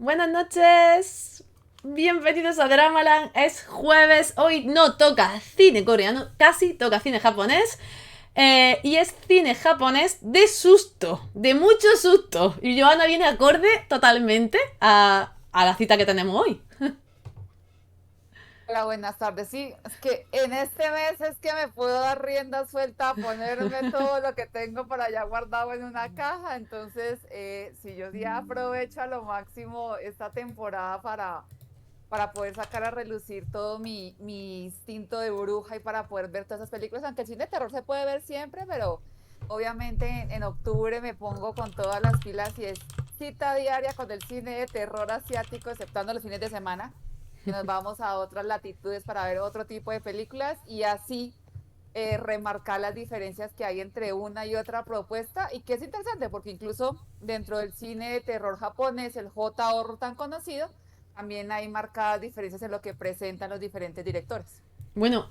Buenas noches. Bienvenidos a Dramaland. Es jueves. Hoy no toca cine coreano, casi toca cine japonés. Y es cine japonés de susto, de mucho susto. Y Joana viene acorde totalmente a la cita que tenemos hoy. Hola, buenas tardes. Sí, es que en este mes es que me puedo dar rienda suelta a ponerme todo lo que tengo por allá guardado en una caja. Entonces, si yo sí aprovecho a lo máximo esta temporada para poder sacar a relucir todo mi instinto de bruja y para poder ver todas esas películas, aunque el cine de terror se puede ver siempre, pero obviamente en octubre me pongo con todas las pilas y es cita diaria con el cine de terror asiático, exceptuando los fines de semana que nos vamos a otras latitudes para ver otro tipo de películas y así remarcar las diferencias que hay entre una y otra propuesta y que es interesante porque incluso dentro del cine de terror japonés, el J-horror tan conocido, también hay marcadas diferencias en lo que presentan los diferentes directores. Bueno,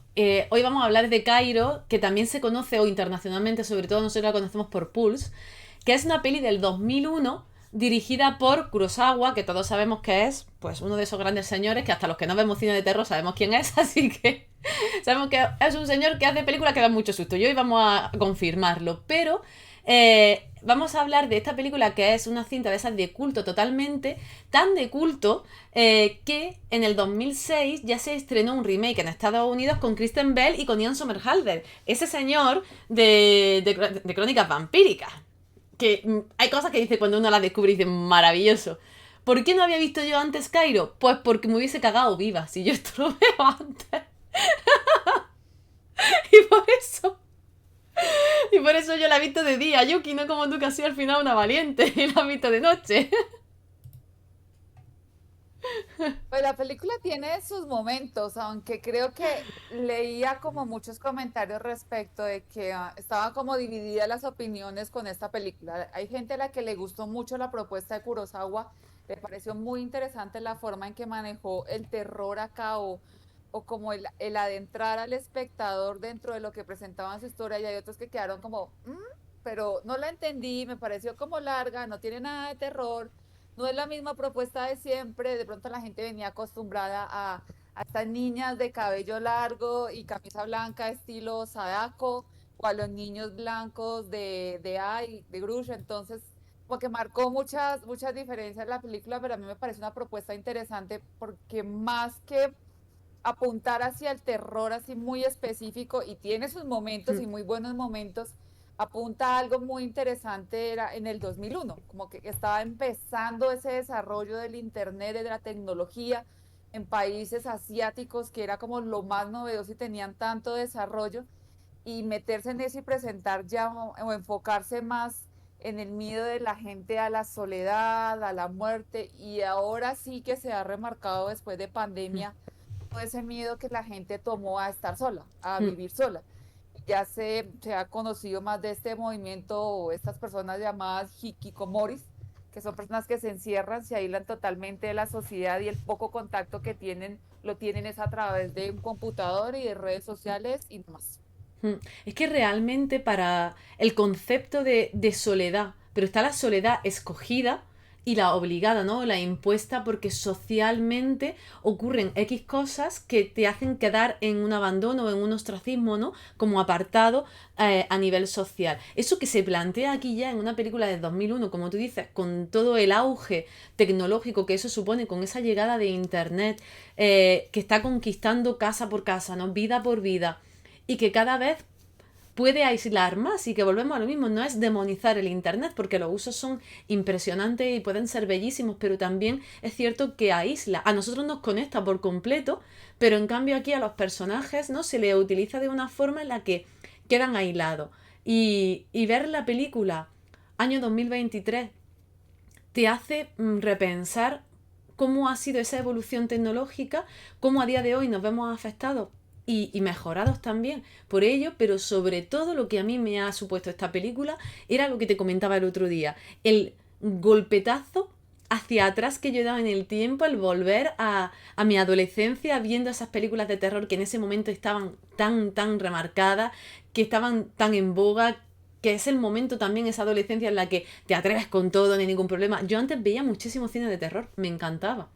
hoy vamos a hablar de Cairo, que también se conoce o internacionalmente, sobre todo nosotros la conocemos por Pulse, que es una peli del 2001 dirigida por Kurosawa, que todos sabemos que es pues uno de esos grandes señores que hasta los que no vemos cine de terror sabemos quién es, así que sabemos que es un señor que hace películas que dan mucho susto y hoy vamos a confirmarlo, pero vamos a hablar de esta película que es una cinta de esas de culto totalmente, tan de culto que en el 2006 ya se estrenó un remake en Estados Unidos con Kristen Bell y con Ian Somerhalder, ese señor de Crónicas Vampíricas. Que hay cosas que dice cuando uno las descubre y dice maravilloso. ¿Por qué no había visto yo antes Cairo? Pues porque me hubiese cagado viva si yo esto lo veo antes. Y por eso. Y por eso yo la he visto de día, Yuki, no como tú que has sido al final una valiente y la has visto de noche. Pues la película tiene sus momentos, aunque creo que leía como muchos comentarios respecto de que estaban como divididas las opiniones con esta película. Hay gente a la que le gustó mucho la propuesta de Kurosawa, le pareció muy interesante la forma en que manejó el terror acá o como el adentrar al espectador dentro de lo que presentaba en su historia y hay otros que quedaron como, pero no la entendí, me pareció como larga, no tiene nada de terror, no es la misma propuesta de siempre. De pronto la gente venía acostumbrada a estas niñas de cabello largo y camisa blanca estilo Sadako o a los niños blancos de Grush. Entonces, porque marcó muchas diferencias en la película, pero a mí me parece una propuesta interesante porque más que apuntar hacia el terror así muy específico y tiene sus momentos y muy buenos momentos, apunta a algo muy interesante era en el 2001, como que estaba empezando ese desarrollo del internet, de la tecnología en países asiáticos que era como lo más novedoso y tenían tanto desarrollo y meterse en eso y presentar ya o enfocarse más en el miedo de la gente a la soledad, a la muerte y ahora sí que se ha remarcado después de pandemia ese miedo que la gente tomó a estar sola, a vivir sola. Ya se ha conocido más de este movimiento o estas personas llamadas hikikomoris, que son personas que se encierran, se aíslan totalmente de la sociedad y el poco contacto que tienen, lo tienen es a través de un computador y de redes sociales y demás. Es que realmente para el concepto de soledad, pero está la soledad escogida y la obligada, ¿no? La impuesta porque socialmente ocurren X cosas que te hacen quedar en un abandono o en un ostracismo, ¿no? Como apartado a nivel social. Eso que se plantea aquí ya en una película de 2001, como tú dices, con todo el auge tecnológico que eso supone, con esa llegada de Internet que está conquistando casa por casa, ¿no? Vida por vida y que cada vez puede aislar más y que volvemos a lo mismo, no es demonizar el Internet porque los usos son impresionantes y pueden ser bellísimos, pero también es cierto que aísla, a nosotros nos conecta por completo, pero en cambio aquí a los personajes no se les utiliza de una forma en la que quedan aislados y ver la película año 2023 te hace repensar cómo ha sido esa evolución tecnológica, cómo a día de hoy nos vemos afectados y mejorados también por ello, pero sobre todo lo que a mí me ha supuesto esta película era lo que te comentaba el otro día, el golpetazo hacia atrás que yo he dado en el tiempo, el volver a mi adolescencia viendo esas películas de terror que en ese momento estaban tan remarcadas, que estaban tan en boga, que es el momento también, esa adolescencia en la que te atreves con todo, no hay ningún problema. Yo antes veía muchísimo cine de terror, me encantaba.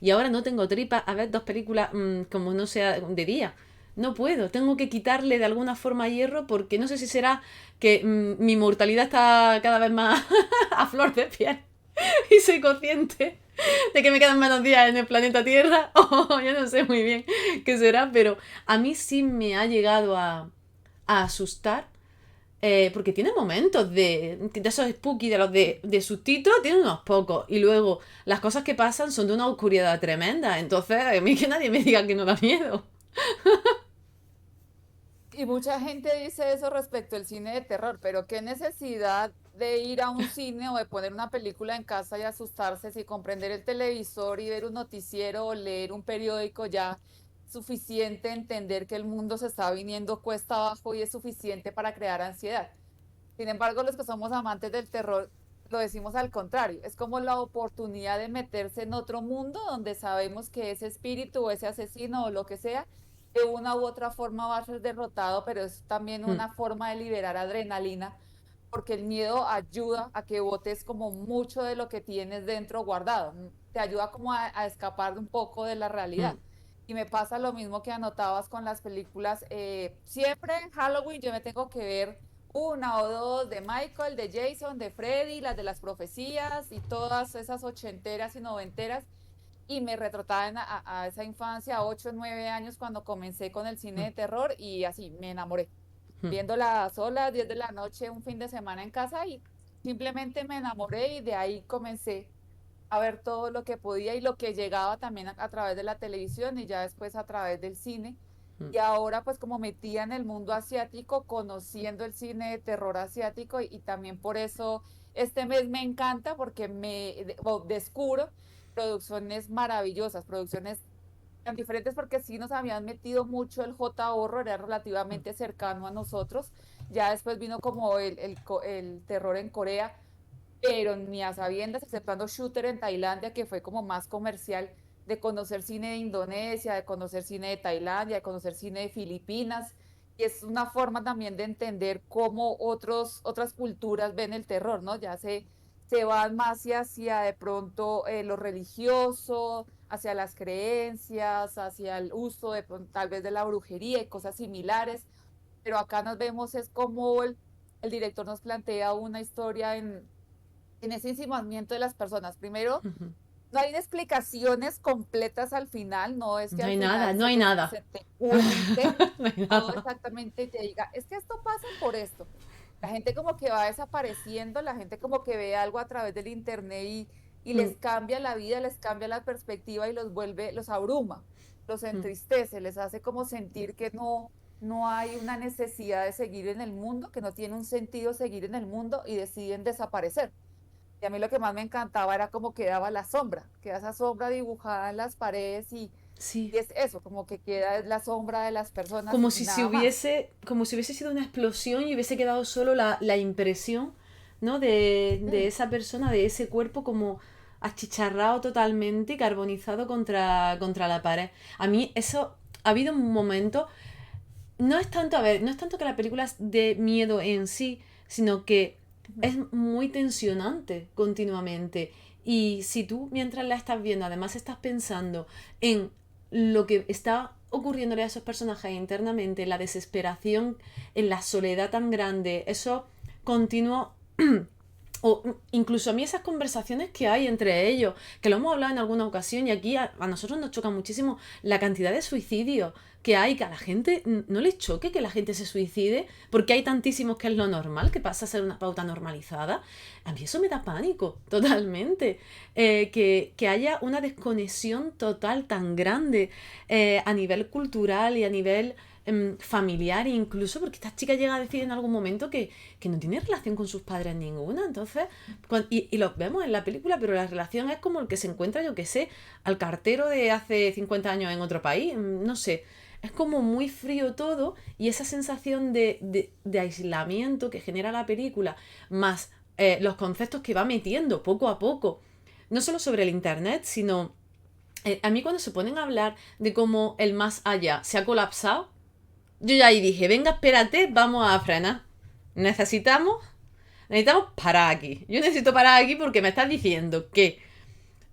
Y ahora no tengo tripa a ver 2 películas como no sea de día. No puedo, tengo que quitarle de alguna forma hierro porque no sé si será que mi mortalidad está cada vez más a flor de piel y soy consciente de que me quedan menos días en el planeta Tierra o yo no sé muy bien qué será, pero a mí sí me ha llegado a asustar porque tiene momentos de esos spooky, de los de sustito, tiene unos pocos. Y luego las cosas que pasan son de una oscuridad tremenda. Entonces, a mí que nadie me diga que no da miedo. Y mucha gente dice eso respecto al cine de terror, pero qué necesidad de ir a un cine o de poner una película en casa y asustarse si comprender el televisor y ver un noticiero o leer un periódico ya suficiente entender que el mundo se está viniendo cuesta abajo y es suficiente para crear ansiedad. Sin embargo, los que somos amantes del terror lo decimos al contrario, es como la oportunidad de meterse en otro mundo donde sabemos que ese espíritu o ese asesino o lo que sea, de una u otra forma va a ser derrotado, pero es también Mm, una forma de liberar adrenalina, porque el miedo ayuda a que botes como mucho de lo que tienes dentro guardado, te ayuda como a escapar un poco de la mm, realidad. Y me pasa lo mismo que anotabas con las películas. Siempre en Halloween yo me tengo que ver una o dos de Michael, de Jason, de Freddy, las de las profecías y todas esas ochenteras y noventeras. Y me retrotraen a esa infancia, a 8 o 9 años, cuando comencé con el cine mm, de terror y así me enamoré. mm, Viéndola sola, 10 de la noche, un fin de semana en casa y simplemente me enamoré y de ahí comencé a ver todo lo que podía y lo que llegaba también a través de la televisión y ya después a través del cine. mm. Y ahora pues como metía en el mundo asiático, conociendo el cine de terror asiático y también por eso este mes me encanta porque descubro producciones maravillosas, producciones tan diferentes porque sí nos habían metido mucho el J-horror, era relativamente cercano a nosotros. Ya después vino como el terror en Corea, pero ni a sabiendas, exceptuando Shooter en Tailandia, que fue como más comercial, de conocer cine de Indonesia, de conocer cine de Tailandia, de conocer cine de Filipinas. Y es una forma también de entender cómo otras culturas ven el terror, ¿no? Se van más hacia de pronto lo religioso, hacia las creencias, hacia el uso tal vez de la brujería y cosas similares. Pero acá nos vemos es como el director nos plantea una historia en ese insinuamiento de las personas. Primero, no hay explicaciones completas al final, no es que No al hay nada, final no hay nada. se te cuente No hay todo nada. exactamente y te diga, es que esto pasa por esto. La gente como que va desapareciendo, la gente como que ve algo a través del internet y Mm, les cambia la vida, les cambia la perspectiva y los vuelve, los abruma, los mm. entristece, les hace como sentir que no hay una necesidad de seguir en el mundo, que no tiene un sentido seguir en el mundo y deciden desaparecer. Y a mí lo que más me encantaba era cómo quedaba la sombra, queda esa sombra dibujada en las paredes Sí. y es eso, como que queda la sombra de las personas Como y si se nada más. hubiese, como si hubiese sido una explosión y hubiese quedado solo la impresión, ¿no? De Mm, esa persona, de ese cuerpo como achicharrado totalmente y carbonizado contra la pared. A mí eso, ha habido un momento, no es tanto, a ver, no es tanto que la película es de miedo en sí, sino que ujú. es muy tensionante continuamente. Y si tú, mientras la estás viendo, además estás pensando en lo que está ocurriéndole a esos personajes internamente, la desesperación, en la soledad tan grande, eso continuo o incluso a mí esas conversaciones que hay entre ellos, que lo hemos hablado en alguna ocasión y aquí a nosotros nos choca muchísimo la cantidad de suicidios que hay, que a la gente no le choque que la gente se suicide, porque hay tantísimos que es lo normal, que pasa a ser una pauta normalizada. A mí eso me da pánico, totalmente. Que haya una desconexión total tan grande a nivel cultural y a nivel familiar incluso, porque esta chica llega a decir en algún momento que no tiene relación con sus padres ninguna, entonces, y lo vemos en la película, pero la relación es como el que se encuentra, yo que sé, al cartero de hace 50 años en otro país, no sé, es como muy frío todo y esa sensación de aislamiento que genera la película, más los conceptos que va metiendo poco a poco, no solo sobre el internet, sino a mí cuando se ponen a hablar de cómo el más allá se ha colapsado, yo ya ahí dije, venga, espérate, vamos a frenar. necesitamos parar aquí. Yo necesito parar aquí porque me estás diciendo que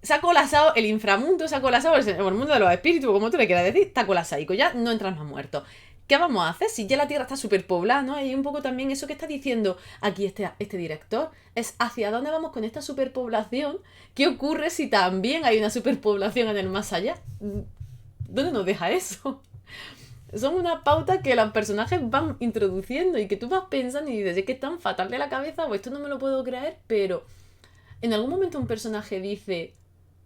se ha colapsado el inframundo, se ha colapsado el mundo de los espíritus, como tú le quieras decir, está colapsaico, ya no entran más muertos. ¿Qué vamos a hacer si ya la Tierra está superpoblada, ¿no? Y un poco también eso que está diciendo aquí este director, es hacia dónde vamos con esta superpoblación. ¿Qué ocurre si también hay una superpoblación en el más allá? ¿Dónde nos deja eso? Son una pauta que los personajes van introduciendo y que tú vas pensando y dices, es que es tan fatal de la cabeza, o esto no me lo puedo creer, pero en algún momento un personaje dice,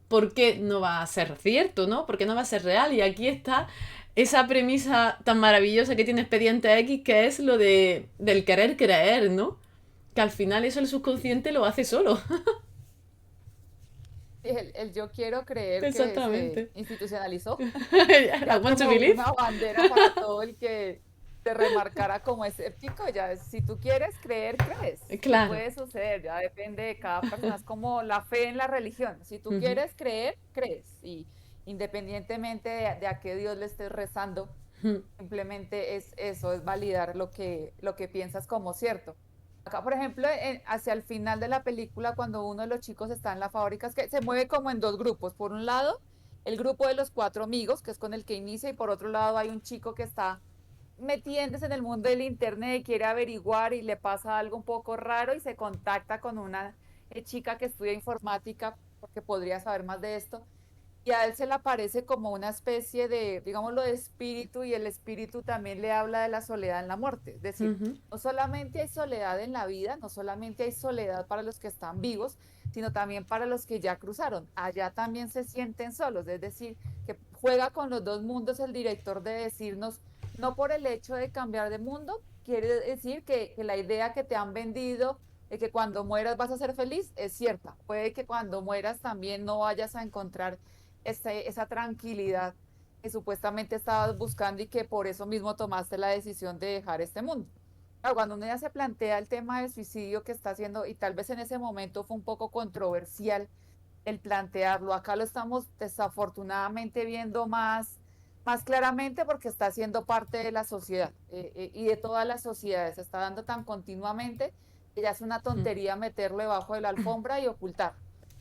¿por qué no va a ser cierto, no? ¿Por qué no va a ser real? Y aquí está esa premisa tan maravillosa que tiene Expediente X, que es lo del querer creer, ¿no? Que al final eso el subconsciente lo hace solo. El yo quiero creer que se Exactamente. institucionalizó. I Ya want to como believe. una bandera para todo el que te remarcara como escéptico, ya si tú quieres creer, crees, y Claro. puede suceder, ya depende de cada persona, es como la fe en la religión, si tú Ujú, quieres creer, crees, y independientemente de a qué Dios le estés rezando, ujú, simplemente es eso, es validar lo que piensas como cierto. Acá, por ejemplo, hacia el final de la película, cuando uno de los chicos está en la fábrica, es que se mueve como en dos grupos. Por un lado, el grupo de los cuatro amigos, que es con el que inicia, y por otro lado hay un chico que está metiéndose en el mundo del internet y quiere averiguar y le pasa algo un poco raro y se contacta con una chica que estudia informática porque podría saber más de esto y a él se le aparece como una especie de, digámoslo, de espíritu y el espíritu también le habla de la soledad en la muerte. Es decir, ujú, no solamente hay soledad en la vida, no solamente hay soledad para los que están vivos, sino también para los que ya cruzaron. Allá también se sienten solos, es decir, que juega con los dos mundos el director de decirnos, no por el hecho de cambiar de mundo, quiere decir que la idea que te han vendido de que cuando mueras vas a ser feliz es cierta. Puede que cuando mueras también no vayas a encontrar esa tranquilidad que supuestamente estabas buscando y que por eso mismo tomaste la decisión de dejar este mundo. Claro, cuando uno ya se plantea el tema del suicidio que está haciendo, y tal vez en ese momento fue un poco controversial el plantearlo, acá lo estamos desafortunadamente viendo más claramente porque está siendo parte de la sociedad y de todas las sociedades, se está dando tan continuamente que ya es una ujú, tontería meterlo debajo de la alfombra y ocultar.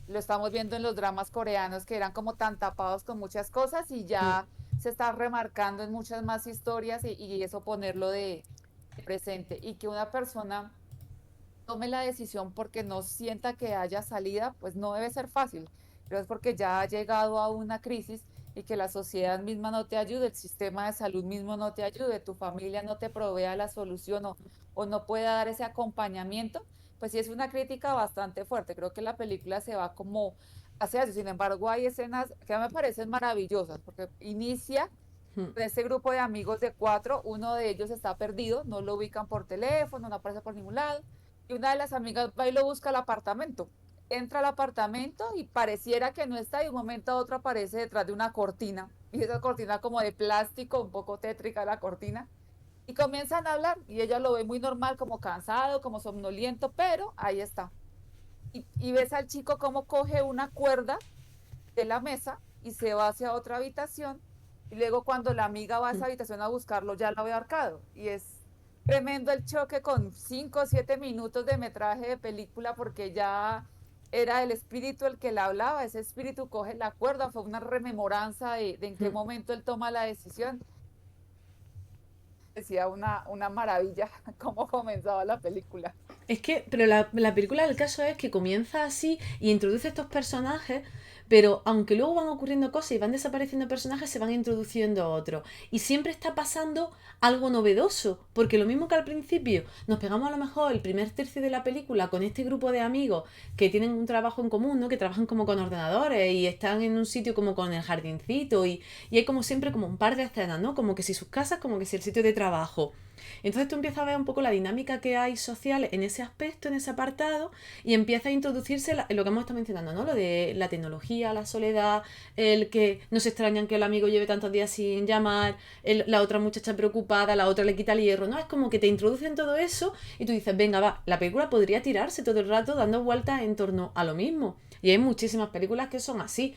Lo estamos viendo en los dramas coreanos que eran como tan tapados con muchas cosas y ujú. ya se está remarcando en muchas más historias y eso ponerlo de presente y que una persona tome la decisión porque no sienta que haya salida, pues no debe ser fácil, pero es porque ya ha llegado a una crisis y que la sociedad misma no te ayude, el sistema de salud mismo no te ayude, tu familia no te provea la solución o no pueda dar ese acompañamiento, pues sí es una crítica bastante fuerte. Creo que la película se va como hacia eso. Sin embargo, hay escenas que me parecen maravillosas porque inicia Ujú. con este grupo de amigos de cuatro, uno de ellos está perdido, no lo ubican por teléfono, no aparece por ningún lado y una de las amigas va y lo busca al apartamento. Entra al apartamento y pareciera que no está y de un momento a otro aparece detrás de una cortina. Y esa cortina como de plástico, un poco tétrica la cortina. Y comienzan a hablar y ella lo ve muy normal, como cansado, como somnoliento, pero ahí está. Y ves al chico cómo coge una cuerda de la mesa y se va hacia otra habitación. Y luego cuando la amiga va a esa habitación a buscarlo, ya lo había ahorcado. Y es tremendo el choque con 5 o 7 minutos de metraje de película porque ya era el espíritu el que le hablaba. Ese espíritu coge la cuerda, fue una rememoranza de en qué momento él toma la decisión. Decía una maravilla cómo comenzaba la película. Es que, pero la película del caso es que comienza así y introduce estos personajes, pero aunque luego van ocurriendo cosas y van desapareciendo personajes, se van introduciendo otros. Y siempre está pasando algo novedoso, porque lo mismo que al principio, nos pegamos a lo mejor el primer tercio de la película con este grupo de amigos que tienen un trabajo en común, ¿no? Que trabajan como con ordenadores y están en un sitio como con el jardincito y hay como siempre como un par de escenas, ¿no? Como que si sus casas, como que si el sitio de trabajo. Entonces tú empiezas a ver un poco la dinámica que hay social en ese aspecto, en ese apartado, y empieza a introducirse lo que hemos estado mencionando, ¿no? Lo de la tecnología, la soledad, el que no se extrañan que el amigo lleve tantos días sin llamar, la otra muchacha preocupada, la otra le quita el hierro, ¿no? Es como que te introducen todo eso y tú dices, venga, va, la película podría tirarse todo el rato dando vueltas en torno a lo mismo. Y hay muchísimas películas que son así.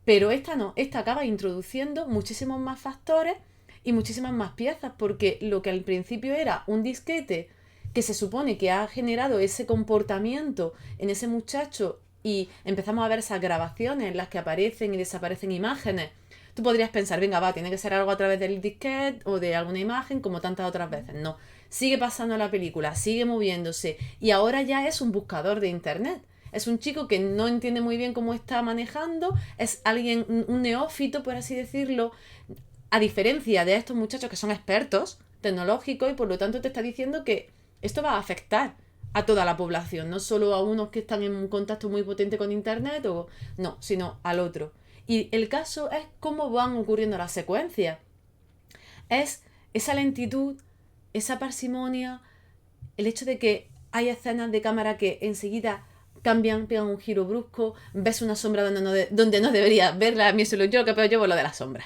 Pero esta no, esta acaba introduciendo muchísimos más factores y muchísimas más piezas, porque lo que al principio era un disquete que se supone que ha generado ese comportamiento en ese muchacho y empezamos a ver esas grabaciones en las que aparecen y desaparecen imágenes, tú podrías pensar, venga, va, tiene que ser algo a través del disquete o de alguna imagen como tantas otras veces. No, sigue pasando la película, sigue moviéndose y ahora ya es un buscador de internet. Es un chico que no entiende muy bien cómo está manejando, es alguien, un neófito, por así decirlo, a diferencia de estos muchachos que son expertos tecnológicos y por lo tanto te está diciendo que esto va a afectar a toda la población, no solo a unos que están en un contacto muy potente con internet o no, sino al otro. Y el caso es cómo van ocurriendo las secuencias. Es esa lentitud, esa parsimonia, el hecho de que hay escenas de cámara que enseguida cambian, pegan un giro brusco, ves una sombra donde no deberías verla. A mí yo lo que peor llevo lo de la sombra.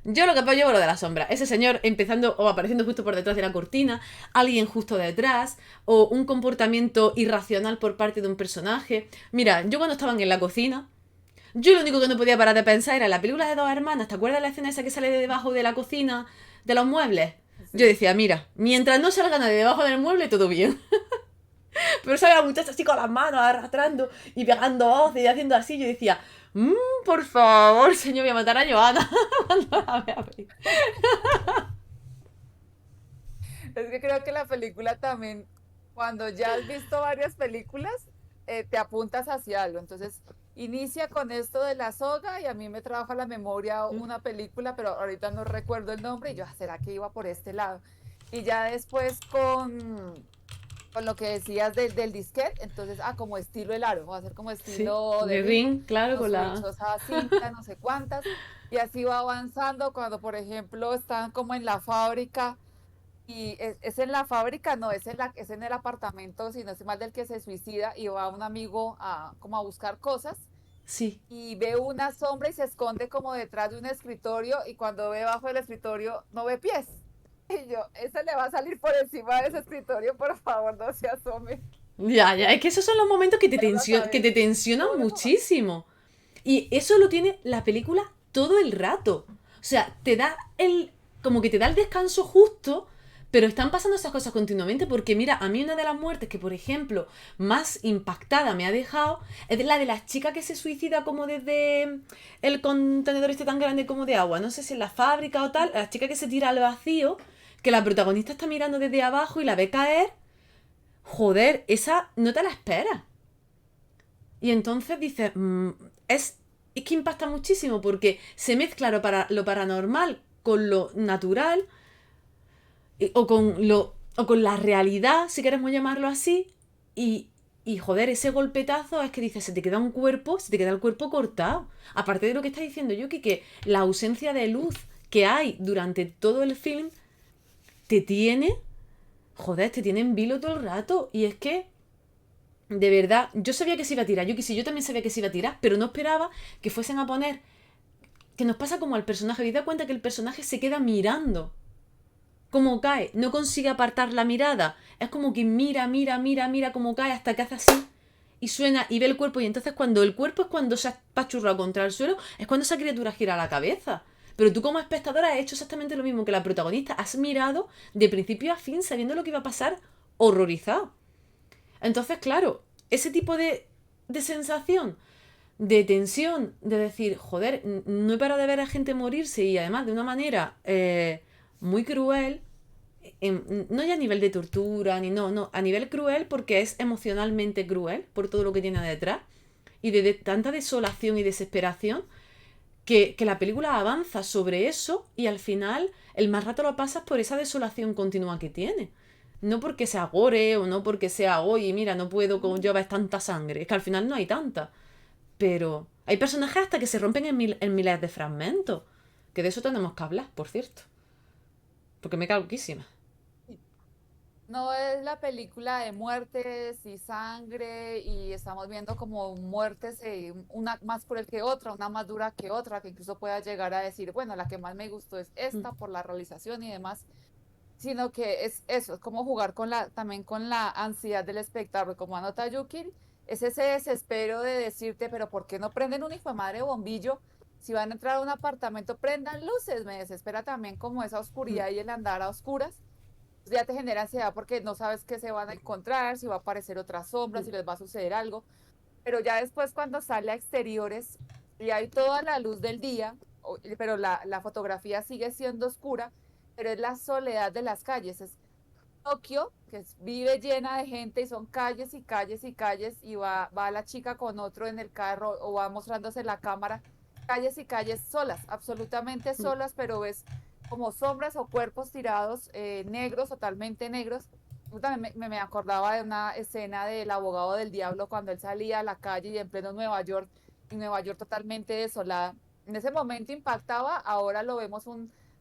Yo lo que peor llevo lo de la sombra. Ese señor empezando o apareciendo justo por detrás de la cortina, alguien justo detrás, o un comportamiento irracional por parte de un personaje. Mira, yo cuando estaban en la cocina, yo lo único que no podía parar de pensar era la película de dos hermanas. ¿Te acuerdas la escena esa que sale de debajo de la cocina, de los muebles? Yo Sí. decía, mira, mientras no salga nadie debajo del mueble, todo bien. Pero sale la muchacha así con las manos arrastrando y pegando voces y haciendo así. Yo decía, por favor, señor, voy a matar a Joana cuando la vea. Es que creo que la película también, cuando ya has visto varias películas, te apuntas hacia algo. Entonces, inicia con esto de la soga y a mí me trajo a la memoria una película, pero ahorita no recuerdo el nombre y yo, ¿será que iba por este lado? Y ya después con lo que decías del disquete, entonces, como estilo El Aro, va a ser como Sí, estilo de de Ring, Ring, claro, con los la... dichosa cinta, no sé cuántas, y así va avanzando cuando, por ejemplo, están como en la fábrica, y es en la fábrica, no, es en el apartamento, si no es mal del que se suicida, y va un amigo como a buscar cosas, Sí. y ve una sombra y se esconde como detrás de un escritorio, y cuando ve bajo el escritorio no ve pies. Y yo, ese le va a salir por encima de ese escritorio, por favor, no se asome. Ya, ya, es que esos son los momentos que Ya lo que te sabes. tensionan No, no. muchísimo. Y eso lo tiene la película todo el rato. O sea, te da el... como que te da el descanso justo, pero están pasando esas cosas continuamente porque mira, a mí una de las muertes que, por ejemplo, más impactada me ha dejado es la de la chica que se suicida como desde el contenedor este tan grande como de agua. No sé si en la fábrica o tal, la chica que se tira al vacío, que la protagonista está mirando desde abajo y la ve caer. Joder, esa no te la esperas. Y entonces dices, es que impacta muchísimo porque se mezcla lo paranormal con lo natural o con la realidad, si queremos llamarlo así. Y joder, ese golpetazo es que dices, se te queda el cuerpo cortado. Aparte de lo que está diciendo Yuki, que la ausencia de luz que hay durante todo el film te tiene, joder, te tiene en vilo todo el rato. Y es que de verdad, yo sabía que se iba a tirar, yo también sabía que se iba a tirar, pero no esperaba que fuesen a poner, que nos pasa como al personaje, ¿habéis dado cuenta que el personaje se queda mirando? Cómo cae, no consigue apartar la mirada, es como que mira cómo cae hasta que hace así y suena y ve el cuerpo y entonces cuando el cuerpo es cuando se ha pachurrado contra el suelo, es cuando esa criatura gira la cabeza. Pero tú como espectadora has hecho exactamente lo mismo que la protagonista, has mirado de principio a fin sabiendo lo que iba a pasar, horrorizado. Entonces, claro, ese tipo de sensación, de tensión, de decir, joder, no he parado de ver a gente morirse y además de una manera muy cruel, no ya a nivel de tortura, ni no, a nivel cruel porque es emocionalmente cruel por todo lo que tiene detrás y de tanta desolación y desesperación que la película avanza sobre eso y al final el más rato lo pasas por esa desolación continua que tiene. No porque sea gore o no porque sea, oye, mira, no puedo con yo ver tanta sangre. Es que al final no hay tanta. Pero hay personajes hasta que se rompen en miles de fragmentos. Que de eso tenemos que hablar, por cierto. Porque me cago loquísima. No es la película de muertes y sangre y estamos viendo como muertes, una más cruel que otra, una más dura que otra, que incluso pueda llegar a decir, bueno, la que más me gustó es Mm. esta por la realización y demás, sino que es eso, es como jugar también con la ansiedad del espectador, como anota Yuki, es ese desespero de decirte, pero ¿por qué no prenden un hijo de madre bombillo? Si van a entrar a un apartamento, prendan luces, me desespera también como esa Mm. oscuridad y el andar a oscuras Ya te genera ansiedad porque no sabes qué se van a encontrar, si va a aparecer otra sombra, si les va a suceder algo. Pero ya después cuando sale a exteriores y hay toda la luz del día, pero la fotografía sigue siendo oscura, pero es la soledad de las calles. Es Tokio, vive llena de gente y son calles y calles y calles y va la chica con otro en el carro o va mostrándose la cámara, calles y calles solas, absolutamente solas, pero ves como sombras o cuerpos tirados negros, totalmente negros. Yo también me acordaba de una escena del abogado del diablo cuando él salía a la calle y en pleno Nueva York, y Nueva York totalmente desolada. En ese momento impactaba, ahora lo vemos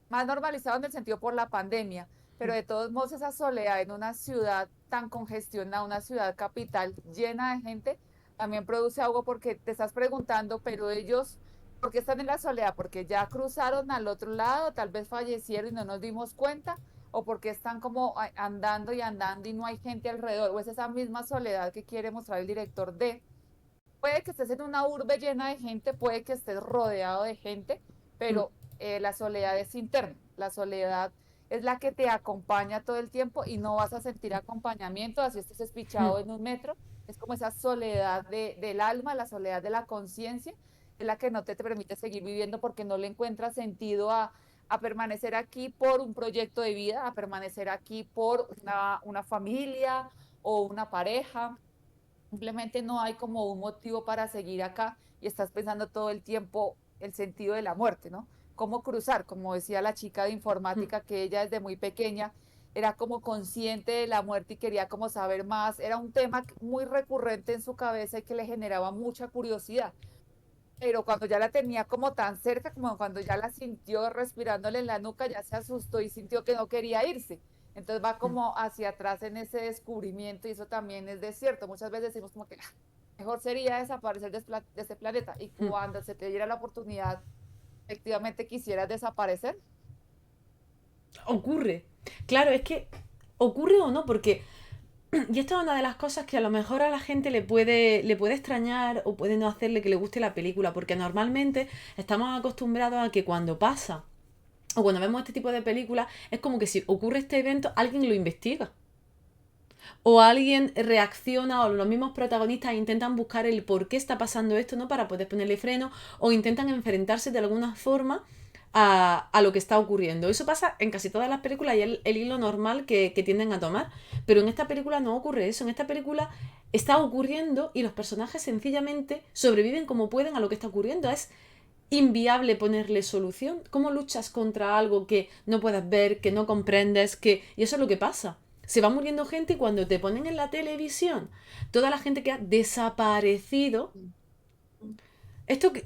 más normalizado en el sentido por la pandemia, pero de todos modos esa soledad en una ciudad tan congestionada, una ciudad capital llena de gente, también produce algo porque te estás preguntando, pero ellos, ¿por qué están en la soledad? Porque ya cruzaron al otro lado, tal vez fallecieron y no nos dimos cuenta, o porque están como andando y andando y no hay gente alrededor, o es esa misma soledad que quiere mostrar el director de, puede que estés en una urbe llena de gente, puede que estés rodeado de gente, pero la soledad es interna, la soledad es la que te acompaña todo el tiempo y no vas a sentir acompañamiento, así estés espichado en un metro, es como esa soledad del alma, la soledad de la conciencia, es la que no te permite seguir viviendo porque no le encuentras sentido a permanecer aquí por un proyecto de vida, a permanecer aquí por una familia o una pareja. Simplemente no hay como un motivo para seguir acá y estás pensando todo el tiempo el sentido de la muerte, ¿no? Cómo cruzar, como decía la chica de informática, que ella desde muy pequeña era como consciente de la muerte y quería como saber más. Era un tema muy recurrente en su cabeza y que le generaba mucha curiosidad. Pero cuando ya la tenía como tan cerca, como cuando ya la sintió respirándole en la nuca, ya se asustó y sintió que no quería irse. Entonces va como hacia atrás en ese descubrimiento y eso también es de cierto. Muchas veces decimos como que mejor sería desaparecer de este planeta y cuando se te diera la oportunidad, efectivamente quisieras desaparecer. Ocurre. Claro, es que ocurre o no, porque y esto es una de las cosas que a lo mejor a la gente le puede extrañar o puede no hacerle que le guste la película, porque normalmente estamos acostumbrados a que cuando pasa o cuando vemos este tipo de películas es como que si ocurre este evento alguien lo investiga o alguien reacciona o los mismos protagonistas intentan buscar el por qué está pasando esto, ¿no? Para poder ponerle freno o intentan enfrentarse de alguna forma a lo que está ocurriendo. Eso pasa en casi todas las películas y es el hilo normal que tienden a tomar. Pero en esta película no ocurre eso. En esta película está ocurriendo y los personajes sencillamente sobreviven como pueden a lo que está ocurriendo. Es inviable ponerle solución. ¿Cómo luchas contra algo que no puedes ver, que no comprendes? Y eso es lo que pasa. Se va muriendo gente y cuando te ponen en la televisión toda la gente que ha desaparecido.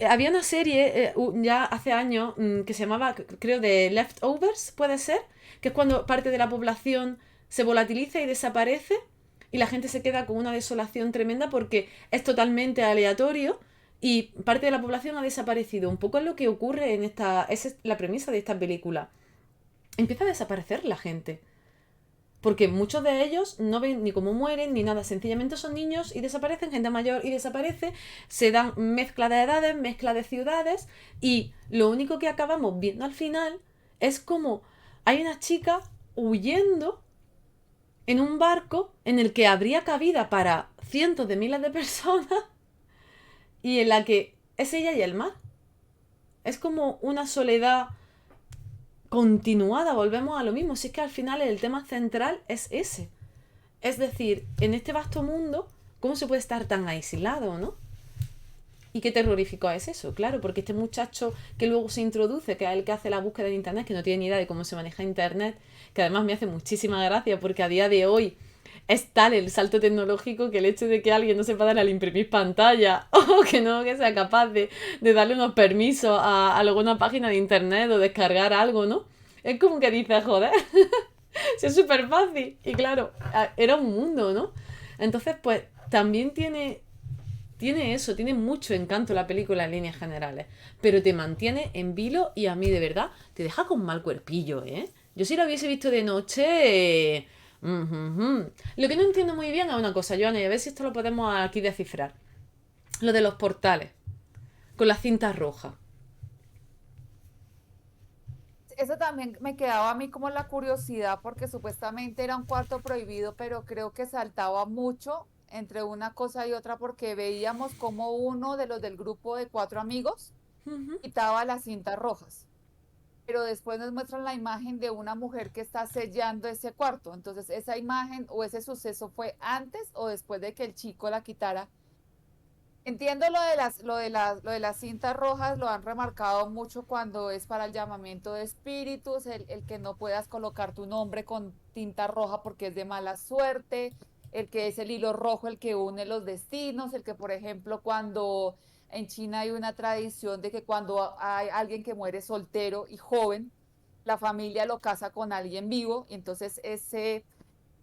Había una serie ya hace años que se llamaba, creo, de Leftovers, puede ser, que es cuando parte de la población se volatiliza y desaparece y la gente se queda con una desolación tremenda porque es totalmente aleatorio y parte de la población ha desaparecido. Un poco es lo que ocurre en esta, esa es la premisa de esta película. Empieza a desaparecer la gente. Porque muchos de ellos no ven ni cómo mueren ni nada, sencillamente son niños y desaparecen, gente mayor y desaparece, se dan mezcla de edades, mezcla de ciudades y lo único que acabamos viendo al final es como hay una chica huyendo en un barco en el que habría cabida para cientos de miles de personas y en la que es ella y el mar. Es como una soledad continuada, volvemos a lo mismo, si es que al final el tema central es ese. Es decir, en este vasto mundo, ¿cómo se puede estar tan aislado, no? ¿Y qué terrorífico es eso? Claro, porque este muchacho que luego se introduce, que es el que hace la búsqueda de internet, que no tiene ni idea de cómo se maneja internet, que además me hace muchísima gracia porque a día de hoy es tal el salto tecnológico que el hecho de que alguien no sepa dar al imprimir pantalla o que no que sea capaz de darle unos permisos a alguna página de internet o descargar algo, ¿no? Es como que dices, joder, si es súper fácil. Y claro, era un mundo, ¿no? Entonces, pues también tiene eso, tiene mucho encanto la película en líneas generales, pero te mantiene en vilo y a mí de verdad te deja con mal cuerpillo, ¿eh? Yo si la hubiese visto de noche... Lo que no entiendo muy bien es una cosa, Joana, y a ver si esto lo podemos aquí descifrar. Lo de los portales, con la cinta roja. eso también me quedaba a mí como la curiosidad porque supuestamente era un cuarto prohibido, pero creo que saltaba mucho entre una cosa y otra porque veíamos como uno de los del grupo de cuatro amigos Ujú. quitaba las cintas rojas, pero después nos muestran la imagen de una mujer que está sellando ese cuarto. Entonces, esa imagen o ese suceso fue antes o después de que el chico la quitara. Entiendo lo de las cintas rojas, lo han remarcado mucho cuando es para el llamamiento de espíritus, el que no puedas colocar tu nombre con tinta roja porque es de mala suerte, el que es el hilo rojo el que une los destinos, el que, por ejemplo, cuando en China hay una tradición de que cuando hay alguien que muere soltero y joven, la familia lo casa con alguien vivo, y entonces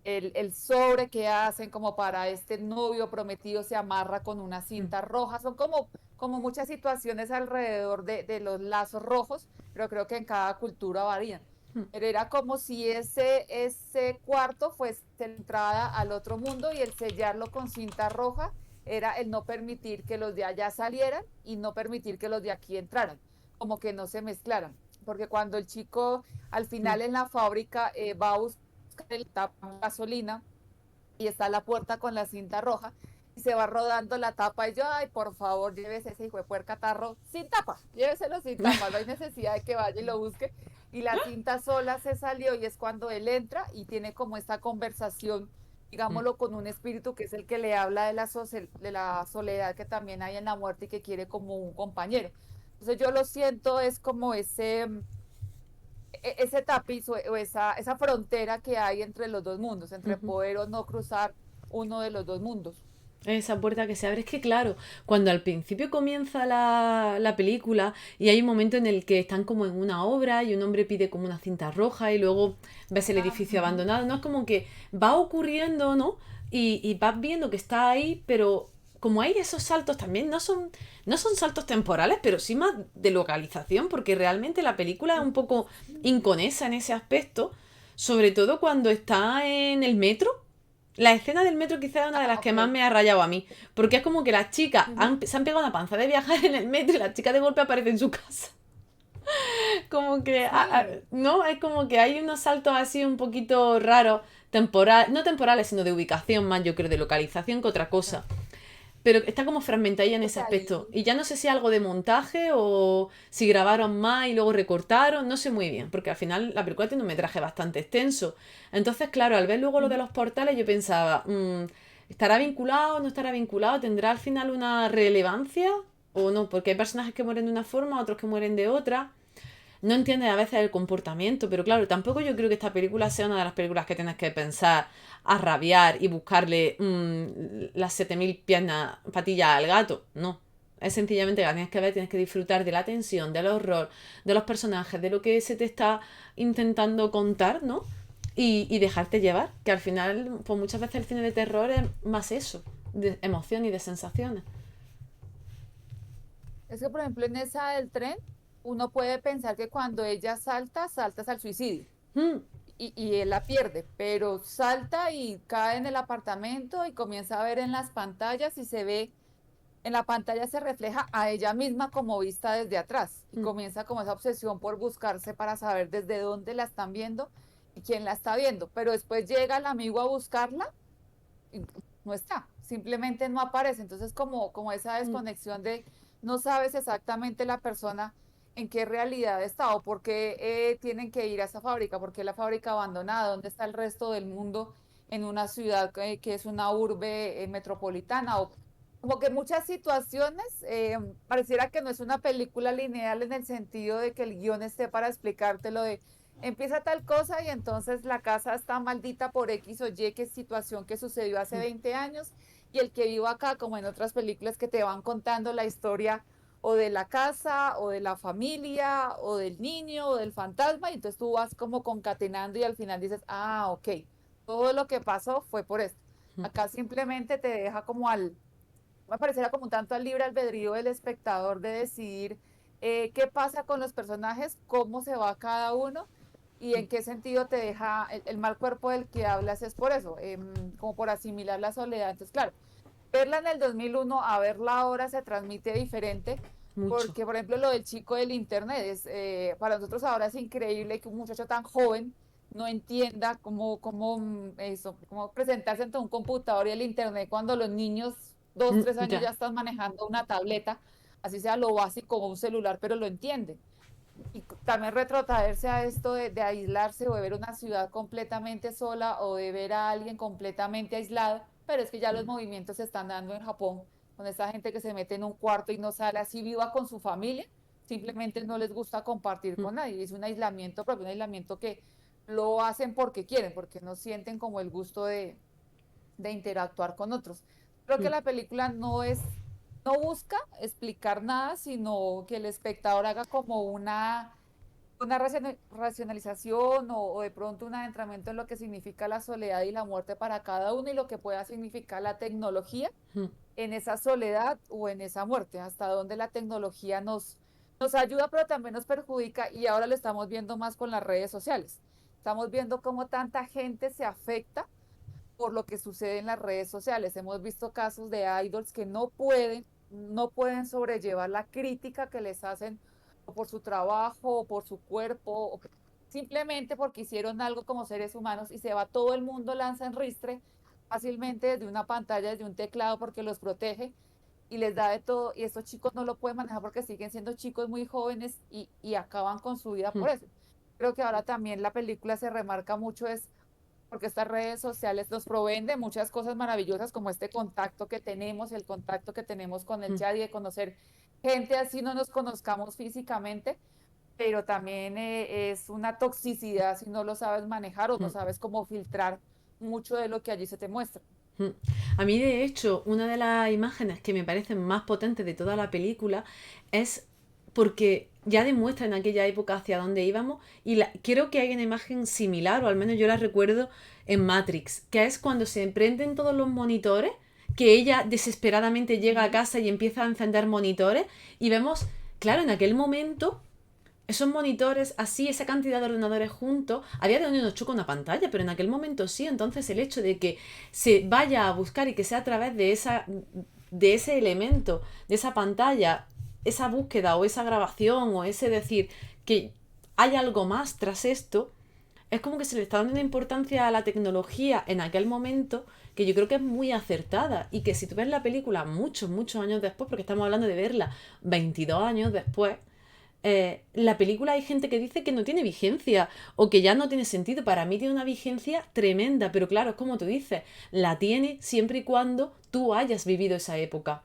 el sobre que hacen como para este novio prometido se amarra con una Mm. cinta roja. Son como muchas situaciones alrededor de los lazos rojos, pero creo que en cada cultura varían. Mm. Pero era como si ese cuarto fuese la entrada al otro mundo y el sellarlo con cinta roja era el no permitir que los de allá salieran y no permitir que los de aquí entraran, como que no se mezclaran. Porque cuando el chico al Mm. final en la fábrica va a buscar el tapa de gasolina y está la puerta con la cinta roja y se va rodando la tapa y yo, ay, por favor, llévese ese hijo de puerca tarro sin tapa, lléveselo sin tapa, no hay necesidad de que vaya y lo busque. Y la cinta sola se salió y es cuando él entra y tiene como esta conversación, Mm. digámoslo, con un espíritu que es el que le habla de la soledad que también hay en la muerte y que quiere como un compañero. Entonces yo lo siento, es como ese tapiz o esa frontera que hay entre los dos mundos, entre Ujú. poder o no cruzar uno de los dos mundos. Esa puerta que se abre. Es que, claro, cuando al principio comienza la película y hay un momento en el que están como en una obra y un hombre pide como una cinta roja y luego ves el Ah, edificio ujú. abandonado, ¿no? Es como que va ocurriendo, ¿no? Y vas viendo que está ahí, pero como hay esos saltos también, no son saltos temporales, pero sí más de localización, porque realmente la película es un poco inconesa en ese aspecto, sobre todo cuando está en el metro. La escena del metro quizá es una de Ah, las que más ok. me ha rayado a mí. Porque es como que las chicas Ujú. se han pegado una panza de viajar en el metro y la chica de golpe aparece en su casa. Como que, Sí, ¿no? Es como que hay unos saltos así un poquito raros, no temporales, sino de ubicación más, yo creo, de localización que otra cosa. Pero está como fragmentada en es ese ahí. aspecto. Y ya no sé si algo de montaje o si grabaron más y luego recortaron, no sé muy bien, porque al final la película tiene un metraje bastante extenso. Entonces, claro, al ver luego lo de Ujú. los portales, yo pensaba, ¿estará vinculado? ¿No estará vinculado? ¿Tendrá al final una relevancia? ¿O no? Porque hay personajes que mueren de una forma, otros que mueren de otra. No entiendes a veces el comportamiento, pero claro, tampoco yo creo que esta película sea una de las películas que tienes que pensar a rabiar y buscarle las 7000 piernas, patillas al gato. No. Es sencillamente que la tienes que ver, tienes que disfrutar de la tensión, del horror, de los personajes, de lo que se te está intentando contar, ¿no? Y dejarte llevar, que al final, pues muchas veces el cine de terror es más eso, de emoción y de sensaciones. Es que, por ejemplo, en esa del tren, uno puede pensar que cuando ella salta, saltas al suicidio Mm. y él la pierde, pero salta y cae en el apartamento y comienza a ver en las pantallas y se ve en la pantalla se refleja a ella misma como vista desde atrás y Mm. comienza como esa obsesión por buscarse para saber desde dónde la están viendo y quién la está viendo. Pero después llega el amigo a buscarla y no está, simplemente no aparece. Entonces como esa Mm. desconexión de no sabes exactamente la persona en qué realidad está o por qué tienen que ir a esa fábrica, por qué la fábrica abandonada, dónde está el resto del mundo en una ciudad que es una urbe metropolitana o como que muchas situaciones pareciera que no es una película lineal en el sentido de que el guión esté para explicarte lo de empieza tal cosa y entonces la casa está maldita por X o Y, que situación que sucedió hace 20 años y el que viva acá, como en otras películas que te van contando la historia o de la casa o de la familia o del niño o del fantasma y entonces tú vas como concatenando y al final dices, ah, ok, todo lo que pasó fue por esto. Acá simplemente te deja como me pareciera como un tanto al libre albedrío del espectador de decidir qué pasa con los personajes, cómo se va cada uno y en qué sentido te deja el mal cuerpo del que hablas es por eso, como por asimilar la soledad. Entonces, claro, verla en el 2001 a verla ahora se transmite diferente, mucho. Porque, por ejemplo, lo del chico del internet es, para nosotros ahora es increíble que un muchacho tan joven no entienda cómo presentarse ante un computador y el internet cuando los niños, dos, tres años ya Ya. están manejando una tableta, así sea lo básico o un celular, pero lo entienden. Y también retrotraerse a esto de aislarse o de ver una ciudad completamente sola o de ver a alguien completamente aislado, pero es que ya los movimientos se están dando en Japón, con esta gente que se mete en un cuarto y no sale así viva con su familia, simplemente no les gusta compartir con nadie, es un aislamiento propio, un aislamiento que lo hacen porque quieren, porque no sienten como el gusto de interactuar con otros. Creo que la película no busca explicar nada, sino que el espectador haga como una racionalización o de pronto un adentramiento en lo que significa la soledad y la muerte para cada uno y lo que pueda significar la tecnología en esa soledad o en esa muerte, hasta donde la tecnología nos ayuda, pero también nos perjudica y ahora lo estamos viendo más con las redes sociales. Estamos viendo cómo tanta gente se afecta por lo que sucede en las redes sociales. Hemos visto casos de idols que no pueden sobrellevar la crítica que les hacen o por su trabajo, o por su cuerpo, simplemente porque hicieron algo como seres humanos y se va todo el mundo, lanza en ristre fácilmente desde una pantalla, desde un teclado, porque los protege y les da de todo. Y estos chicos no lo pueden manejar porque siguen siendo chicos muy jóvenes y acaban con su vida por eso. Creo que ahora también la película se remarca mucho es porque estas redes sociales nos proveen de muchas cosas maravillosas como este contacto que tenemos, el contacto que tenemos con el chat y de conocer gente así no nos conozcamos físicamente, pero también es una toxicidad si no lo sabes manejar o no sabes cómo filtrar mucho de lo que allí se te muestra. A mí, de hecho, una de las imágenes que me parecen más potentes de toda la película es porque ya demuestra en aquella época hacia dónde íbamos y creo que hay una imagen similar, o al menos yo la recuerdo en Matrix, que es cuando se prenden todos los monitores, que ella desesperadamente llega a Ujú. casa y empieza a encender monitores y vemos, claro, en aquel momento esos monitores, así, esa cantidad de ordenadores juntos, a día de hoy nos choca una pantalla, pero en aquel momento sí. Entonces el hecho de que se vaya a buscar y que sea a través de ese elemento, de esa pantalla, esa búsqueda o esa grabación o ese decir que hay algo más tras esto, es como que se le está dando una importancia a la tecnología en aquel momento que yo creo que es muy acertada y que si tú ves la película muchos, muchos años después, porque estamos hablando de verla 22 años después, la película hay gente que dice que no tiene vigencia o que ya no tiene sentido. Para mí tiene una vigencia tremenda, pero claro, es como tú dices, la tiene siempre y cuando tú hayas vivido esa época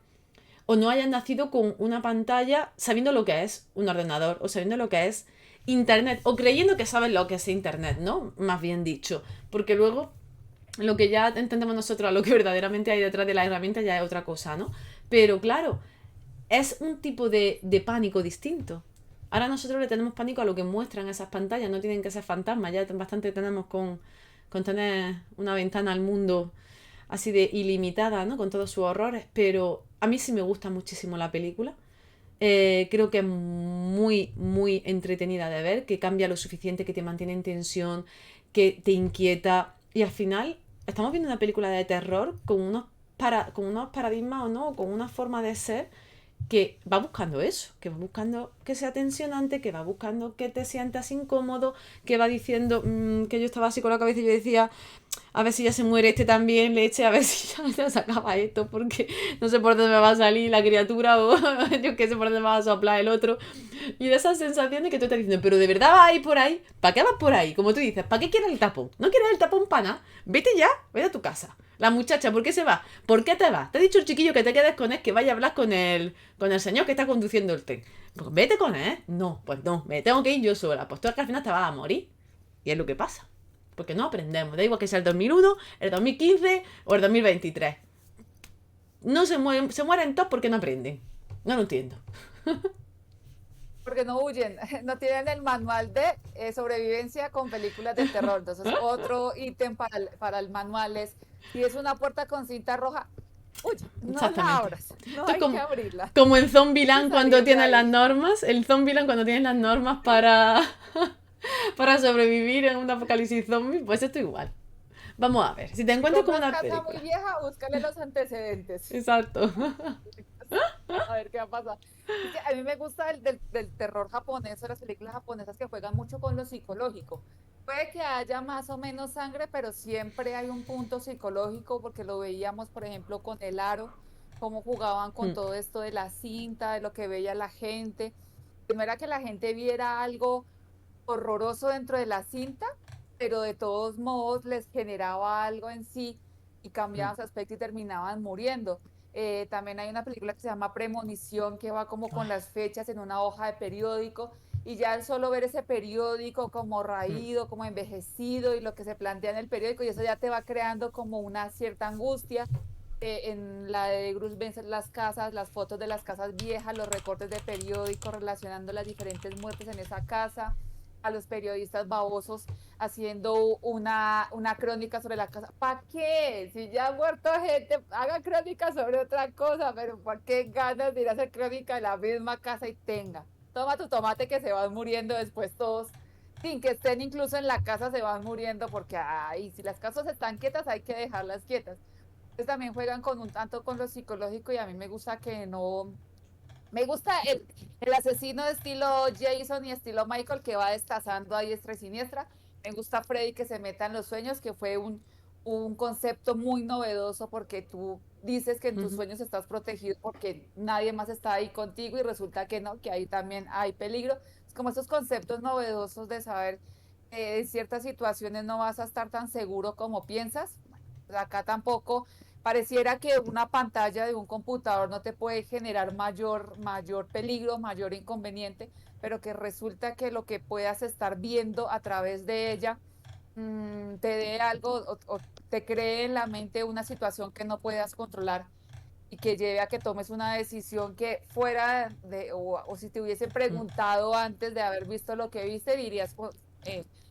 o no hayas nacido con una pantalla sabiendo lo que es un ordenador o sabiendo lo que es internet o creyendo que sabes lo que es internet, ¿no? Más bien dicho, porque luego lo que ya entendemos nosotros, lo que verdaderamente hay detrás de la herramienta ya es otra cosa, ¿no? Pero claro, es un tipo de pánico distinto. Ahora nosotros le tenemos pánico a lo que muestran esas pantallas, no tienen que ser fantasmas, ya bastante tenemos con tener una ventana al mundo así de ilimitada, ¿no? Con todos sus horrores, pero a mí sí me gusta muchísimo la película. Creo que es muy, muy entretenida de ver, que cambia lo suficiente, que te mantiene en tensión, que te inquieta. Y al final estamos viendo una película de terror con unos paradigmas o no, con una forma de ser que va buscando eso, que va buscando que sea tensionante, que va buscando que te sientas incómodo, que va diciendo que yo estaba así con la cabeza y yo decía, a ver si ya se muere este también, leche, a ver si ya se acaba esto, porque no sé por dónde me va a salir la criatura o yo qué sé por dónde me va a soplar el otro. Y de esas sensaciones que tú estás diciendo, pero de verdad vas a ir por ahí, ¿para qué vas por ahí? Como tú dices, ¿para qué quieres el tapón? ¿No quieres el tapón para nada? Vete ya, vete a tu casa. La muchacha, ¿por qué se va? ¿Por qué te vas? Te ha dicho el chiquillo que te quedes con él, que vaya a hablar con el señor que está conduciendo el tren. Pues vete con él. No, pues no, me tengo que ir yo sola. Pues tú al final te vas a morir. Y es lo que pasa. Porque no aprendemos. Da igual que sea el 2001, el 2015 o el 2023. No se mueren todos porque no aprenden. No lo entiendo. Porque no huyen, no tienen el manual de sobrevivencia con películas de terror. Entonces, otro ítem para el manual es, si es una puerta con cinta roja, huye, no la Exactamente. abras, no Esto es hay que abrirla, como en hay que Zombieland cuando salir de tienen las ahí. normas. El Zombieland cuando tienen las normas para sobrevivir en un apocalipsis zombie. Pues esto igual. Vamos a ver. Si te Si encuentras con compras una casa muy película. vieja, búscale los antecedentes. Exacto. A ver qué va a pasar. Es que a mí me gusta del terror japonés o las películas japonesas que juegan mucho con lo psicológico. Puede que haya más o menos sangre, pero siempre hay un punto psicológico porque lo veíamos, por ejemplo, con El Aro, cómo jugaban con Mm, todo esto de la cinta, de lo que veía la gente. Primero era que la gente viera algo horroroso dentro de la cinta, pero de todos modos les generaba algo en sí y mm, cambiaban su aspecto y terminaban muriendo. También hay una película que se llama Premonición, que va como con las fechas en una hoja de periódico, y ya el solo ver ese periódico como mm, raído, como envejecido y lo que se plantea en el periódico, y eso ya te va creando como una cierta angustia. En la de Bruce Benson, las casas, las fotos de las casas viejas, los recortes de periódico relacionando las diferentes muertes en esa casa, a los periodistas babosos haciendo una crónica sobre la casa. ¿Para qué? Si ya ha muerto gente, haga crónica sobre otra cosa, pero ¿por qué ganas de ir a hacer crónica de la misma casa y tenga? Toma tu tomate que se van muriendo después todos, sin que estén incluso en la casa, se van muriendo porque, ay, si las casas están quietas, hay que dejarlas quietas. Entonces también juegan con un tanto con lo psicológico y a mí me gusta que no, me gusta el asesino de estilo Jason y estilo Michael que va destazando a diestra y siniestra. Me gusta Freddy que se meta en los sueños, que fue un concepto muy novedoso porque tú dices que en tus ujú, sueños estás protegido porque nadie más está ahí contigo y resulta que no, que ahí también hay peligro. Es como esos conceptos novedosos de saber que en ciertas situaciones no vas a estar tan seguro como piensas. Bueno, pues acá tampoco. Pareciera que una pantalla de un computador no te puede generar mayor peligro, mayor inconveniente, pero que resulta que lo que puedas estar viendo a través de ella te dé algo o te cree en la mente una situación que no puedas controlar y que lleve a que tomes una decisión que fuera o si te hubiesen mm. preguntado antes de haber visto lo que viste, dirías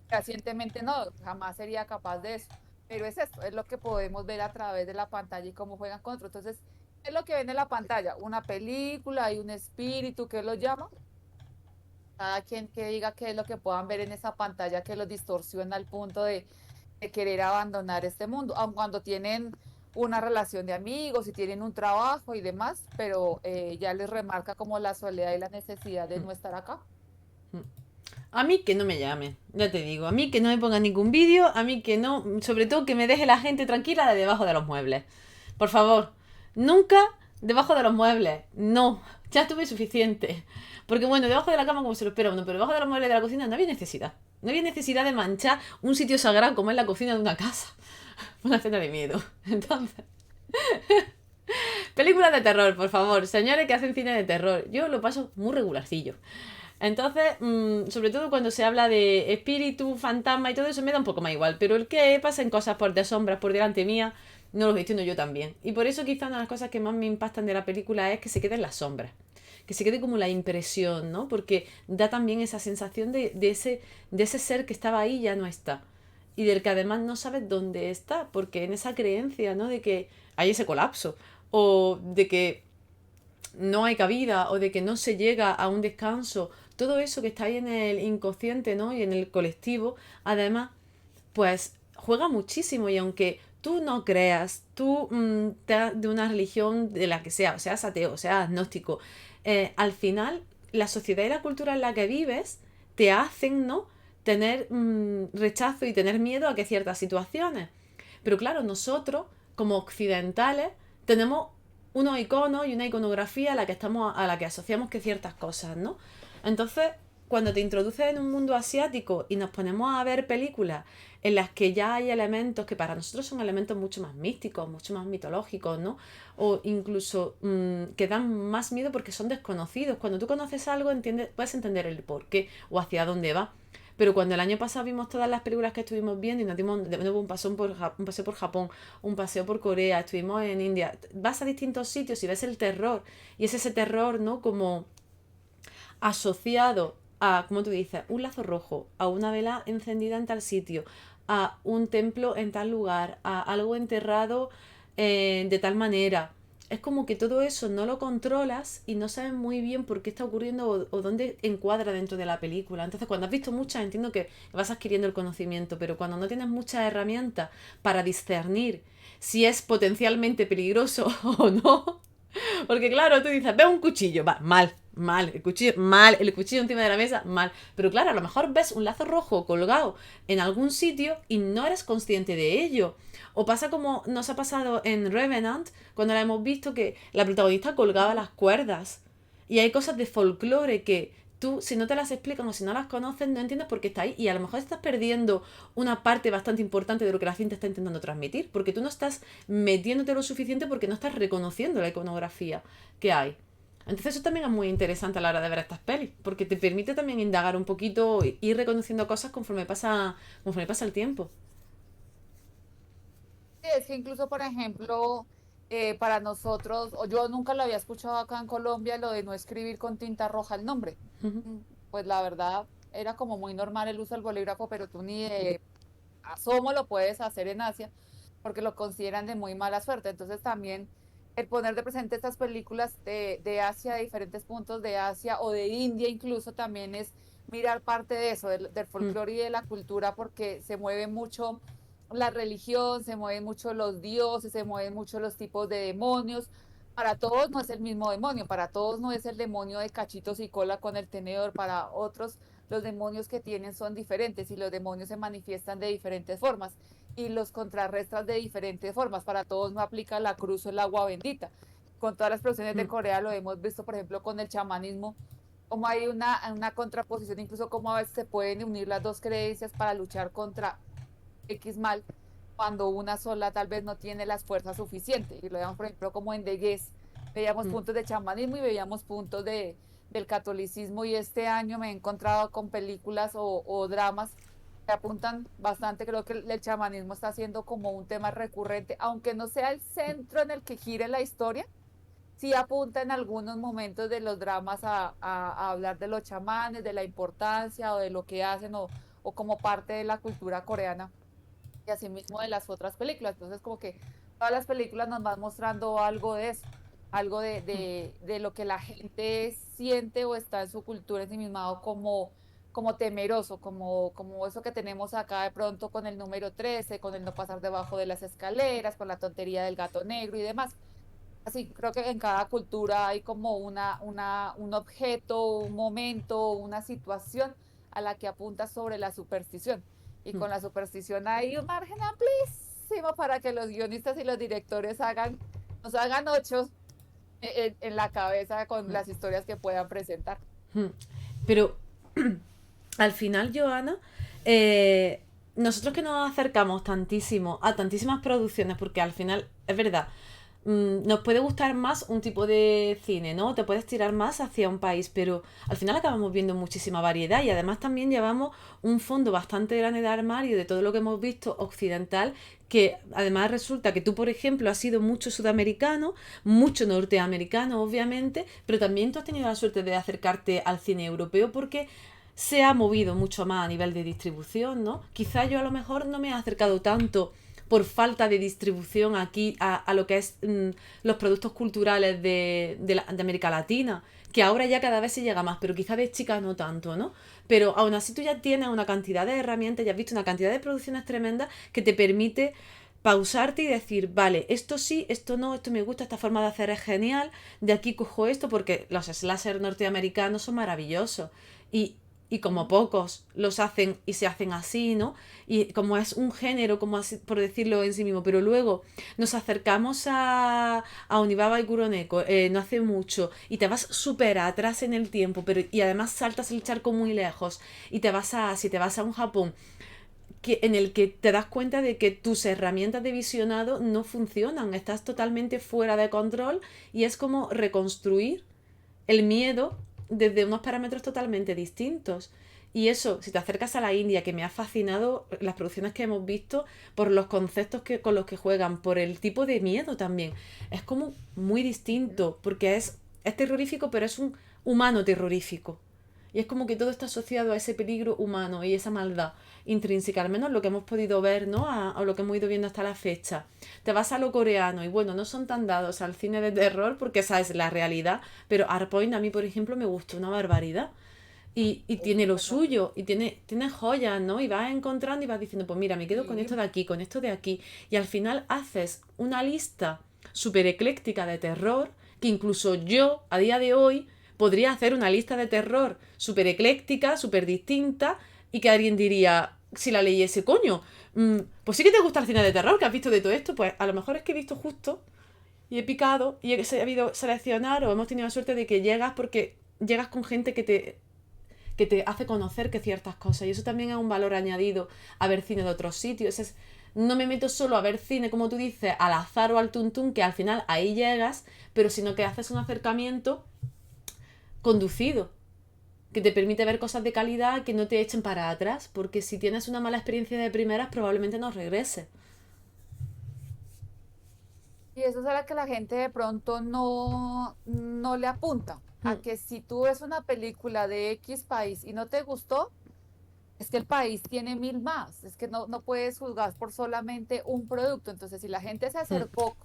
fehacientemente no, jamás sería capaz de eso. Pero es esto, es lo que podemos ver a través de la pantalla y cómo juegan contra. Entonces, ¿qué es lo que ven en la pantalla? Una película, hay un espíritu, ¿qué lo llama? Cada quien que diga qué es lo que puedan ver en esa pantalla que los distorsiona al punto de querer abandonar este mundo, aun cuando tienen una relación de amigos y tienen un trabajo y demás, pero ya les remarca como la soledad y la necesidad de no estar acá. A mí que no me llame, ya te digo, a mí que no me ponga ningún vídeo, a mí que no, sobre todo que me deje la gente tranquila de debajo de los muebles. Por favor, nunca debajo de los muebles, no, ya tuve suficiente. Porque bueno, debajo de la cama como se lo espera uno, pero debajo de los muebles de la cocina no había necesidad. No había necesidad de manchar un sitio sagrado como es la cocina de una casa. Una cena de miedo. Entonces, películas de terror, por favor, señores que hacen cine de terror. Yo lo paso muy regularcillo. Entonces, sobre todo cuando se habla de espíritu, fantasma y todo eso, me da un poco más igual. Pero el que pasen cosas por de sombras por delante mía, no lo gestiono yo también. Y por eso quizá una de las cosas que más me impactan de la película es que se quede en las sombras. Que se quede como la impresión, ¿no? Porque da también esa sensación de ese ser que estaba ahí y ya no está. Y del que además no sabes dónde está, porque en esa creencia, ¿no? De que hay ese colapso. O de que no hay cabida o de que no se llega a un descanso, todo eso que está ahí en el inconsciente, ¿no? Y en el colectivo, además, pues juega muchísimo y aunque tú no creas, tú de una religión de la que sea, o seas ateo, o seas agnóstico, al final la sociedad y la cultura en la que vives te hacen, ¿no? Tener rechazo y tener miedo a que ciertas situaciones. Pero claro, nosotros, como occidentales, tenemos unos iconos y una iconografía a la que asociamos que ciertas cosas, ¿no? Entonces, cuando te introduces en un mundo asiático y nos ponemos a ver películas en las que ya hay elementos que para nosotros son elementos mucho más místicos, mucho más mitológicos, ¿no? O incluso que dan más miedo porque son desconocidos. Cuando tú conoces algo, puedes entender el por qué o hacia dónde va. Pero cuando el año pasado vimos todas las películas que estuvimos viendo y nos dimos de nuevo un paseo por Japón, un paseo por Corea, estuvimos en India, vas a distintos sitios y ves el terror. Y es ese terror, ¿no? Como asociado a, como tú dices, un lazo rojo, a una vela encendida en tal sitio, a un templo en tal lugar, a algo enterrado de tal manera. Es como que todo eso no lo controlas y no sabes muy bien por qué está ocurriendo o dónde encuadra dentro de la película. Entonces, cuando has visto muchas, entiendo que vas adquiriendo el conocimiento, pero cuando no tienes muchas herramientas para discernir si es potencialmente peligroso o no, Porque claro, tú dices, ve un cuchillo, va, mal, mal, el cuchillo encima de la mesa, mal. Pero claro, a lo mejor ves un lazo rojo colgado en algún sitio y no eres consciente de ello. O pasa como nos ha pasado en Revenant, cuando la hemos visto que la protagonista colgaba las cuerdas. Y hay cosas de folclore que tú, si no te las explican o si no las conoces, no entiendes por qué está ahí. Y a lo mejor estás perdiendo una parte bastante importante de lo que la cinta está intentando transmitir. Porque tú no estás metiéndote lo suficiente porque no estás reconociendo la iconografía que hay. Entonces eso también es muy interesante a la hora de ver estas pelis, porque te permite también indagar un poquito, ir reconociendo cosas conforme pasa el tiempo. Sí, es que incluso, por ejemplo, para nosotros, o yo nunca lo había escuchado acá en Colombia, lo de no escribir con tinta roja el nombre. Ujú, Pues la verdad, era como muy normal el uso del bolígrafo, pero tú ni de asomo lo puedes hacer en Asia, porque lo consideran de muy mala suerte. Entonces también el poner de presente estas películas de Asia, de diferentes puntos de Asia o de India incluso, también es mirar parte de eso, del mm, folclore y de la cultura, porque se mueve mucho la religión, se mueven mucho los dioses, se mueven mucho los tipos de demonios. Para todos no es el mismo demonio, para todos no es el demonio de cachitos y cola con el tenedor, para otros los demonios que tienen son diferentes y los demonios se manifiestan de diferentes formas y los contrarrestas de diferentes formas. Para todos no aplica la cruz o el agua bendita. Con todas las producciones de mm, Corea lo hemos visto, por ejemplo, con el chamanismo, como hay una contraposición, incluso como a veces se pueden unir las dos creencias para luchar contra X mal, cuando una sola tal vez no tiene las fuerzas suficientes. Y lo veamos, por ejemplo, como en The Guest, veíamos mm. puntos de chamanismo y veíamos puntos del catolicismo. Y este año me he encontrado con películas o dramas que apuntan bastante. Creo que el chamanismo está siendo como un tema recurrente, aunque no sea el centro en el que gire la historia. Sí apunta en algunos momentos de los dramas a hablar de los chamanes, de la importancia o de lo que hacen o como parte de la cultura coreana y asimismo de las otras películas. Entonces, como que todas las películas nos van mostrando algo de eso, algo de lo que la gente siente o está en su cultura ensimismado como temeroso, como eso que tenemos acá de pronto con el número 13 con el no pasar debajo de las escaleras, con la tontería del gato negro y demás. Así, creo que en cada cultura hay como un objeto, un momento, una situación a la que apunta sobre la superstición. Y con la superstición hay un margen amplísimo para que los guionistas y los directores nos hagan ocho en la cabeza con las historias que puedan presentar. Mm. Pero al final, Joana, nosotros que nos acercamos tantísimo a tantísimas producciones, porque al final, es verdad, nos puede gustar más un tipo de cine, ¿no? Te puedes tirar más hacia un país, pero al final acabamos viendo muchísima variedad y además también llevamos un fondo bastante grande de armario de todo lo que hemos visto occidental, que además resulta que tú, por ejemplo, has sido mucho sudamericano, mucho norteamericano, obviamente, pero también tú has tenido la suerte de acercarte al cine europeo porque se ha movido mucho más a nivel de distribución, ¿no? Quizá yo a lo mejor no me he acercado tanto por falta de distribución aquí a lo que es los productos culturales de América Latina, que ahora ya cada vez se llega más, pero quizá de chica no tanto, ¿no? Pero aún así tú ya tienes una cantidad de herramientas, ya has visto una cantidad de producciones tremendas que te permite pausarte y decir, vale, esto sí, esto no, esto me gusta, esta forma de hacer es genial, de aquí cojo esto porque los slasher norteamericanos son maravillosos y como pocos los hacen y se hacen así, ¿no? Y como es un género, como así, por decirlo en sí mismo, pero luego nos acercamos a Onibaba y Kuroneko no hace mucho y te vas súper atrás en el tiempo, pero y además saltas el charco muy lejos y si te vas a un Japón en el que te das cuenta de que tus herramientas de visionado no funcionan, estás totalmente fuera de control y es como reconstruir el miedo desde unos parámetros totalmente distintos. Y eso, si te acercas a la India, que me ha fascinado las producciones que hemos visto, por los conceptos con los que juegan, por el tipo de miedo también, es como muy distinto, porque es terrorífico, pero es un humano terrorífico. Y es como que todo está asociado a ese peligro humano y esa maldad intrínseca, al menos lo que hemos podido ver, ¿no? A lo que hemos ido viendo hasta la fecha. Te vas a lo coreano y bueno, no son tan dados al cine de terror porque esa es la realidad, pero Artpoint a mí, por ejemplo, me gustó una barbaridad. Y tiene lo ¿Verdad? suyo, y tiene joyas, ¿no? Y vas encontrando y vas diciendo, pues mira, me quedo con esto Sí, de aquí, con esto de aquí. Y al final haces una lista súper ecléctica de terror que incluso yo, a día de hoy, podría hacer una lista de terror súper ecléctica, súper distinta, y que alguien diría, si la leyese, coño, pues sí que te gusta el cine de terror, que has visto de todo esto, pues a lo mejor es que he visto justo y he picado y he sabido seleccionar, o hemos tenido la suerte de que llegas porque llegas con gente que te hace conocer que ciertas cosas, y eso también es un valor añadido a ver cine de otros sitios. No me meto solo a ver cine, como tú dices, al azar o al tuntún, que al final ahí llegas, pero sino que haces un acercamiento conducido, que te permite ver cosas de calidad que no te echen para atrás, porque si tienes una mala experiencia de primeras probablemente no regreses. Y eso es a la que la gente de pronto no le apunta, a Mm, que si tú ves una película de X país y no te gustó, es que el país tiene mil más, es que no puedes juzgar por solamente un producto. Entonces, si la gente se mm, acercó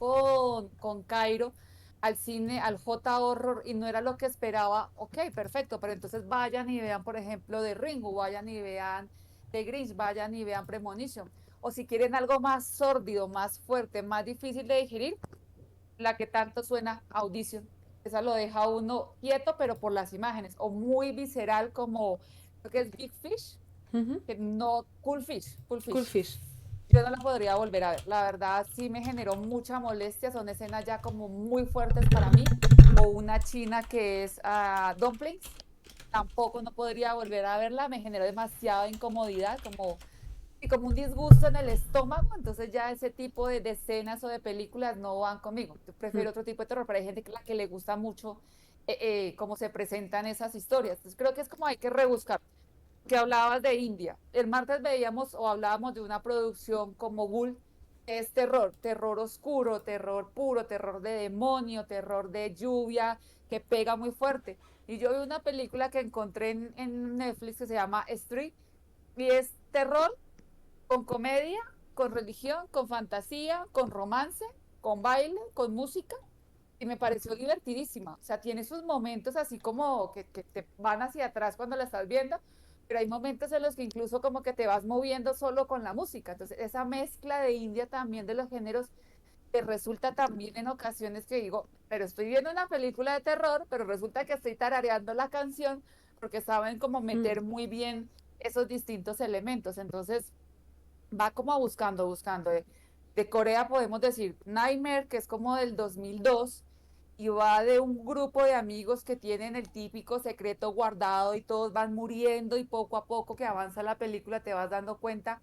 con Cairo al cine, al J Horror, y no era lo que esperaba, ok, perfecto, pero entonces vayan y vean, por ejemplo, The Ring, o vayan y vean The Grinch, vayan y vean Premonition. O si quieren algo más sórdido, más fuerte, más difícil de digerir, la que tanto suena, Audition. Esa lo deja a uno quieto, pero por las imágenes, o muy visceral como lo que es Big Fish, ujú. que no, Cool Fish, Cool Cool Fish. Fish. Yo no la podría volver a ver. La verdad sí me generó mucha molestia, son escenas ya como muy fuertes para mí. O una china que es Dumplings, tampoco no podría volver a verla, me generó demasiada incomodidad, como y como un disgusto en el estómago, entonces ya ese tipo de escenas o de películas no van conmigo. Yo Mm, prefiero otro tipo de terror, pero hay gente que la que le gusta mucho cómo se presentan esas historias. Entonces creo que es como hay que rebuscar. Que hablabas de India. El martes veíamos o hablábamos de una producción como Ghoul, que es terror, terror oscuro, terror puro, terror de demonio, terror de lluvia, que pega muy fuerte. Y yo vi una película que encontré en Netflix que se llama Street, y es terror con comedia, con religión, con fantasía, con romance, con baile, con música, y me pareció divertidísima. O sea, tiene sus momentos así como que te van hacia atrás cuando la estás viendo, pero hay momentos en los que incluso como que te vas moviendo solo con la música. Entonces, esa mezcla de India también de los géneros te resulta también en ocasiones que digo, pero estoy viendo una película de terror, pero resulta que estoy tarareando la canción porque saben cómo mm. meter muy bien esos distintos elementos. Entonces, va como buscando. De Corea podemos decir Nightmare, que es como del 2002, y va de un grupo de amigos que tienen el típico secreto guardado y todos van muriendo y poco a poco que avanza la película te vas dando cuenta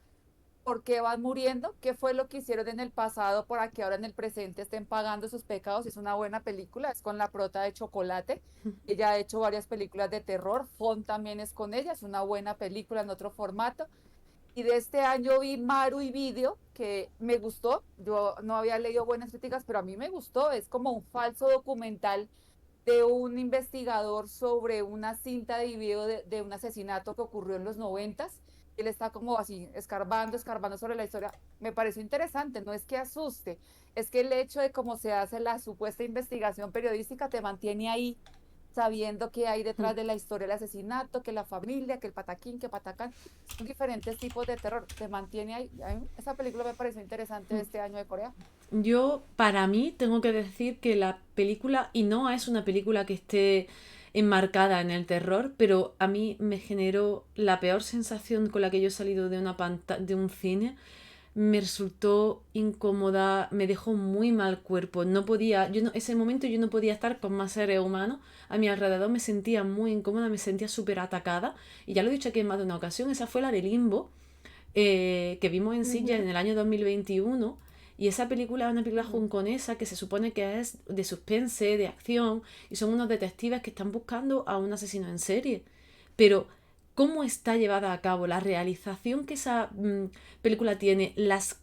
por qué van muriendo, qué fue lo que hicieron en el pasado para que ahora en el presente estén pagando sus pecados. Es una buena película, es con la prota de Chocolate. Ella ha hecho varias películas de terror, Fon también es con ella, es una buena película en otro formato. Y de este año vi Maru y Video, que me gustó. Yo no había leído buenas críticas, pero a mí me gustó. Es como un falso documental de un investigador sobre una cinta de video de un asesinato que ocurrió en los 90. Él está como así, escarbando sobre la historia. Me pareció interesante, no es que asuste, es que el hecho de cómo se hace la supuesta investigación periodística te mantiene ahí sabiendo qué hay detrás de la historia del asesinato, que la familia, que el pataquín, que patacán, son diferentes tipos de terror, te mantiene ahí. A mí esa película me pareció interesante de este año de Corea. Yo, para mí, tengo que decir que la película, y no es una película que esté enmarcada en el terror, pero a mí me generó la peor sensación con la que yo he salido de de un cine. Me resultó incómoda, me dejó muy mal cuerpo. No podía, ese momento yo no podía estar con más seres humanos a mi alrededor, me sentía muy incómoda, me sentía súper atacada. Y ya lo he dicho aquí en más de una ocasión, esa fue la de Limbo, que vimos en Sitges Ujú. en el año 2021. Y esa película es una película Mm. hongkonesa que se supone que es de suspense, de acción, y son unos detectives que están buscando a un asesino en serie. Pero, ¿cómo está llevada a cabo? La realización que esa película tiene, las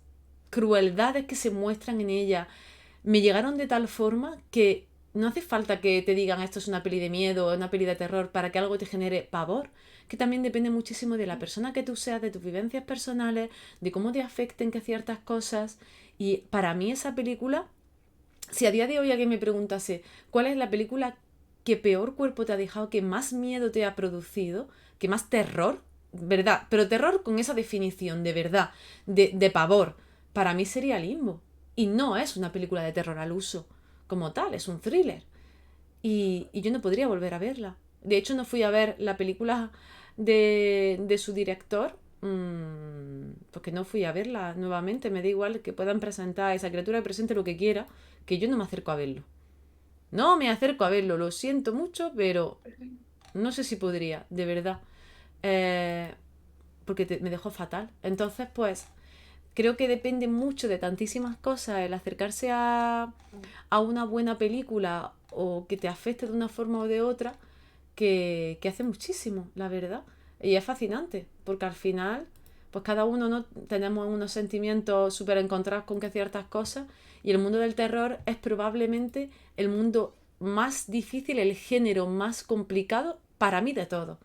crueldades que se muestran en ella, me llegaron de tal forma que no hace falta que te digan esto es una peli de miedo o una peli de terror para que algo te genere pavor, que también depende muchísimo de la persona que tú seas, de tus vivencias personales, de cómo te afecten que ciertas cosas. Y para mí esa película, si a día de hoy alguien me preguntase cuál es la película que peor cuerpo te ha dejado, que más miedo te ha producido, que más terror, ¿verdad? Pero terror con esa definición de verdad, de pavor, para mí sería Limbo. Y no es una película de terror al uso como tal, es un thriller. y yo no podría volver a verla. De hecho, no fui a ver la película de su director, porque no fui a verla nuevamente. Me da igual que puedan presentar a esa criatura que presente lo que quiera, que yo no me acerco a verlo. No me acerco a verlo, lo siento mucho, pero no sé si podría, de verdad. Eh, porque me dejó fatal. Entonces, pues, creo que depende mucho de tantísimas cosas el acercarse a una buena película o que te afecte de una forma o de otra, que hace muchísimo, la verdad. Y es fascinante, porque al final, pues cada uno no tenemos unos sentimientos súper encontrados con que ciertas cosas, y el mundo del terror es probablemente el mundo más difícil, el género más complicado para mí de todo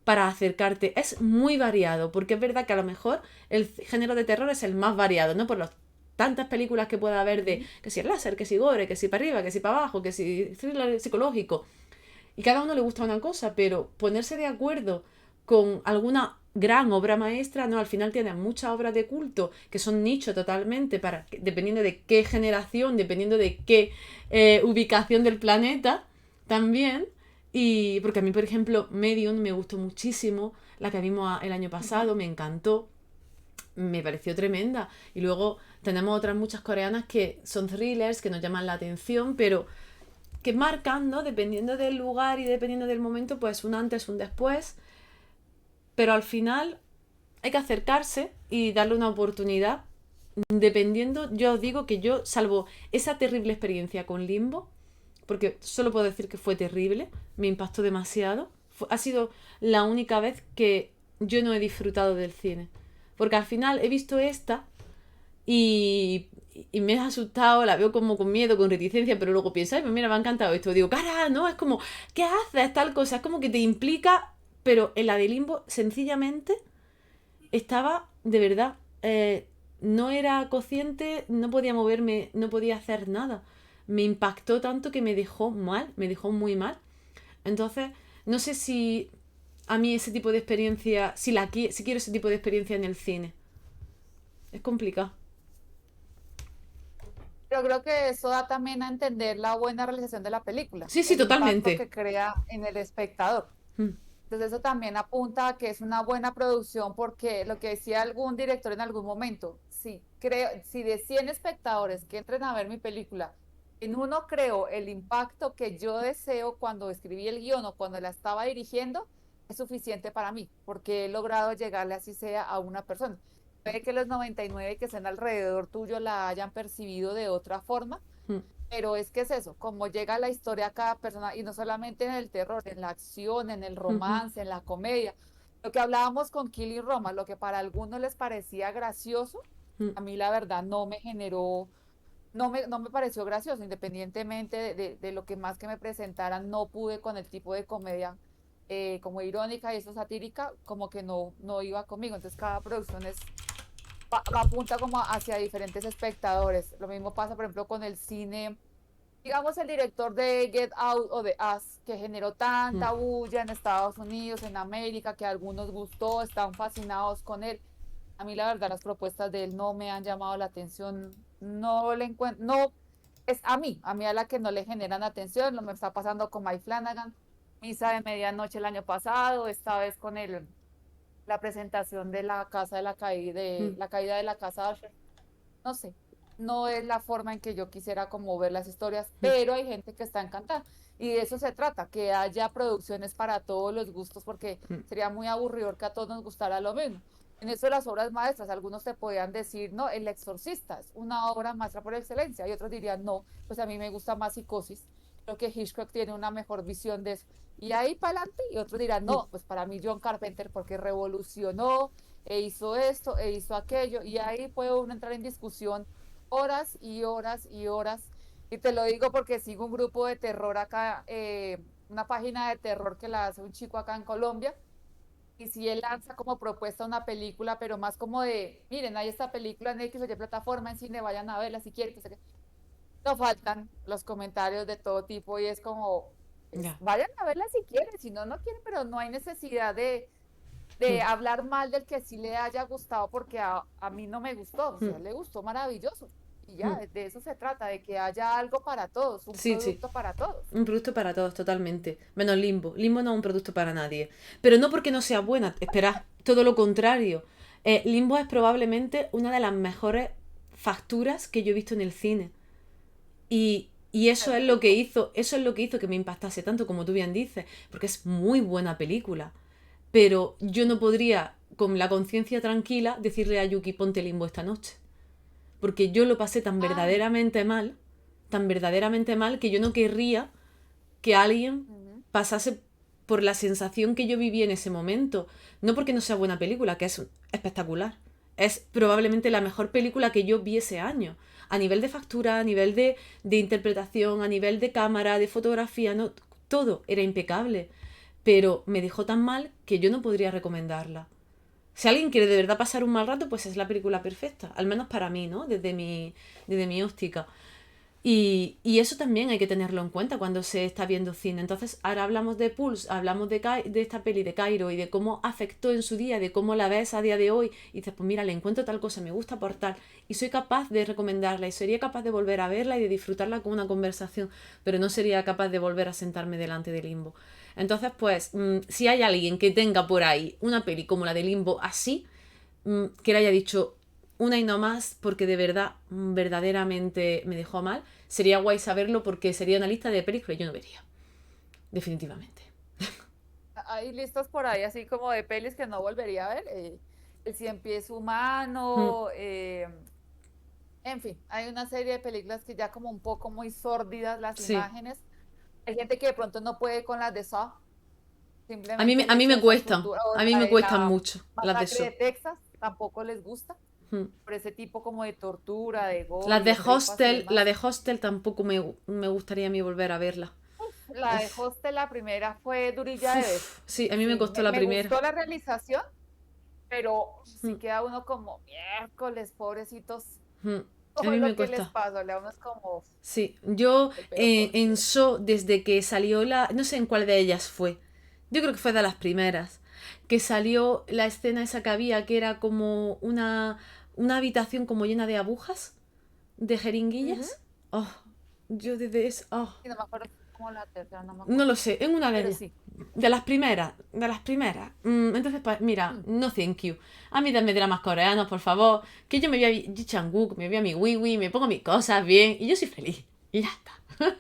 para acercarte. Es muy variado, porque es verdad que a lo mejor el género de terror es el más variado, ¿no? Por las tantas películas que pueda haber de que si el láser, que si gore, que si para arriba, que si para abajo, que si thriller psicológico. Y cada uno le gusta una cosa, pero ponerse de acuerdo con alguna gran obra maestra, no, al final tienes muchas obras de culto que son nicho totalmente para dependiendo de qué generación, dependiendo de qué ubicación del planeta también. Y porque a mí, por ejemplo, Medium me gustó muchísimo, la que vimos el año pasado, me encantó, me pareció tremenda. Y luego tenemos otras muchas coreanas que son thrillers, que nos llaman la atención, pero que marcan, ¿no? Dependiendo del lugar y dependiendo del momento, pues un antes, un después. Pero al final hay que acercarse y darle una oportunidad. Dependiendo, yo os digo que yo, salvo esa terrible experiencia con Limbo, porque solo puedo decir que fue terrible, me impactó demasiado. Ha sido la única vez que yo no he disfrutado del cine. Porque al final he visto esta y, y me ha asustado, la veo como con miedo, con reticencia, pero luego pienso, ay, pues mira, me ha encantado esto. Digo, cara, no, es como, ¿qué haces? Tal cosa, es como que te implica, pero en la de Limbo, sencillamente, estaba, de verdad, no era consciente, no podía moverme, no podía hacer nada. Me impactó tanto que me dejó mal, me dejó muy mal. Entonces, no sé si a mí ese tipo de experiencia, si quiero ese tipo de experiencia en el cine. Es complicado. Pero creo que eso da también a entender la buena realización de la película, Sí, sí, el impacto totalmente. que crea en el espectador. Mm, Entonces eso también apunta a que es una buena producción porque lo que decía algún director en algún momento, si creo, si de 100 espectadores que entren a ver mi película, en uno creo el impacto que yo deseo cuando escribí el guión o cuando la estaba dirigiendo, es suficiente para mí, porque he logrado llegarle así sea a una persona. Puede que los 99 que estén alrededor tuyo la hayan percibido de otra forma, mm, pero es que es eso, como llega la historia a cada persona, y no solamente en el terror, en la acción, en el ujú, romance, en la comedia. Lo que hablábamos con Killy Roma, lo que para algunos les parecía gracioso, mm. a mí la verdad no me generó, no me pareció gracioso, independientemente de lo que más que me presentaran, no pude con el tipo de comedia como irónica y eso satírica, como que no iba conmigo. Entonces cada producción apunta como hacia diferentes espectadores. Lo mismo pasa, por ejemplo, con el cine, digamos, el director de Get Out o de Us, que generó Mm. tanta bulla en Estados Unidos, en América, que a algunos gustó, están fascinados con él. A mí, la verdad, las propuestas de él no me han llamado la atención, no le encuentro, no, es a mí a la que no le generan atención, lo me está pasando con Mike Flanagan, Misa de Medianoche el año pasado, esta vez con la presentación de la casa de Mm, la caída de la casa Usher. No sé, no es la forma en que yo quisiera como ver las historias, mm, pero hay gente que está encantada. Y de eso se trata, que haya producciones para todos los gustos, porque mm, sería muy aburridor que a todos nos gustara lo mismo. En eso de las obras maestras, algunos te podían decir, no, El Exorcista es una obra maestra por excelencia, y otros dirían, no, pues a mí me gusta más Psicosis, creo que Hitchcock tiene una mejor visión de eso. Y ahí para adelante, y otros dirán, mm. no, pues para mí John Carpenter, porque revolucionó, e hizo esto, e hizo aquello, y ahí puede uno entrar en discusión horas y horas y horas. Y te lo digo porque sigo un grupo de terror acá, una página de terror que la hace un chico acá en Colombia. Y si él lanza como propuesta una película, pero más como de, miren, hay esta película en X o Y plataforma, en cine, vayan a verla si quieren. Que sé qué. No faltan los comentarios de todo tipo y es como, pues, Ya. vayan a verla si quieren, si no, no quieren, pero no hay necesidad de Mm, hablar mal del que sí le haya gustado porque a mí no me gustó, o sea, mm, le gustó maravilloso. Y ya, Mm. de eso se trata, de que haya algo para todos, un Sí, sí. producto para todos. Un producto para todos, totalmente. Menos Limbo. Limbo no es un producto para nadie. Pero no porque no sea buena, esperad, todo lo contrario. Limbo es probablemente una de las mejores facturas que yo he visto en el cine. Y Es eso es muy lo que rico. hizo, eso es lo que hizo que me impactase tanto, como tú bien dices, porque es muy buena película. Pero yo no podría, con la conciencia tranquila, decirle a Yuki, ponte Limbo esta noche. Porque yo lo pasé Ay, tan verdaderamente mal, que yo no querría que alguien ujú. pasase por la sensación que yo viví en ese momento. No porque no sea buena película, que es espectacular. Es probablemente la mejor película que yo vi ese año. A nivel de factura, a nivel de interpretación, a nivel de cámara, de fotografía, no, todo era impecable. Pero me dejó tan mal que yo no podría recomendarla. Si alguien quiere de verdad pasar un mal rato, pues es la película perfecta. Al menos para mí, ¿no? Desde mi óptica. Y eso también hay que tenerlo en cuenta cuando se está viendo cine. Entonces, ahora hablamos de Pulse, hablamos de esta peli de Cairo y de cómo afectó en su día, de cómo la ves a día de hoy. Y dices, pues mira, le encuentro tal cosa, me gusta por tal. Y soy capaz de recomendarla y sería capaz de volver a verla y de disfrutarla con una conversación, pero no sería capaz de volver a sentarme delante de Limbo. Entonces, pues, si hay alguien que tenga por ahí una peli como la de Limbo así, que le haya dicho una y no más porque de verdad, verdaderamente me dejó mal, sería guay saberlo porque sería una lista de películas que yo no vería, definitivamente. Hay listas por ahí así como de pelis que no volvería a ver. El Cien Pies Mm, Humano, en fin, hay una serie de películas que ya como un poco muy sórdidas las sí, imágenes. Hay gente que de pronto no puede con las de Saw, a mí, simplemente el a mí hecho me de esas cuestan, torturas, o a mí la me de cuestan la mucho las de masacre de eso. Texas, tampoco les gusta, por ese tipo como de tortura, de gore Las y de de tripas y Hostel, la demás. de Hostel tampoco me gustaría a mí volver a verla. La de Es, Hostel, la primera fue durilla de ver. sí, a mí me Sí, costó la me primera. gustó la realización, pero sí Mm, queda uno como miércoles, pobrecitos, mm, a todo mí me lo que les cuesta. pasó, le da uno es como, Sí, yo pero ¿por en qué? So, desde que salió no sé en cuál de ellas fue, yo creo que fue de las primeras, que salió la escena esa que había, que era como una habitación como llena de agujas, de Ujú. jeringuillas. Oh, yo desde eso, oh, Y no me acuerdo como la tercera, no me no acuerdo. lo sé, en una de Pero ellas. sí. De las primeras, de las primeras. Entonces, pues, mira, Mm. no thank you. A mí dame dramas coreanos, por favor. Que yo me voy a Ji Chang-wook, me voy a mi wiwi, me pongo mis cosas bien y yo soy feliz. Y ya está.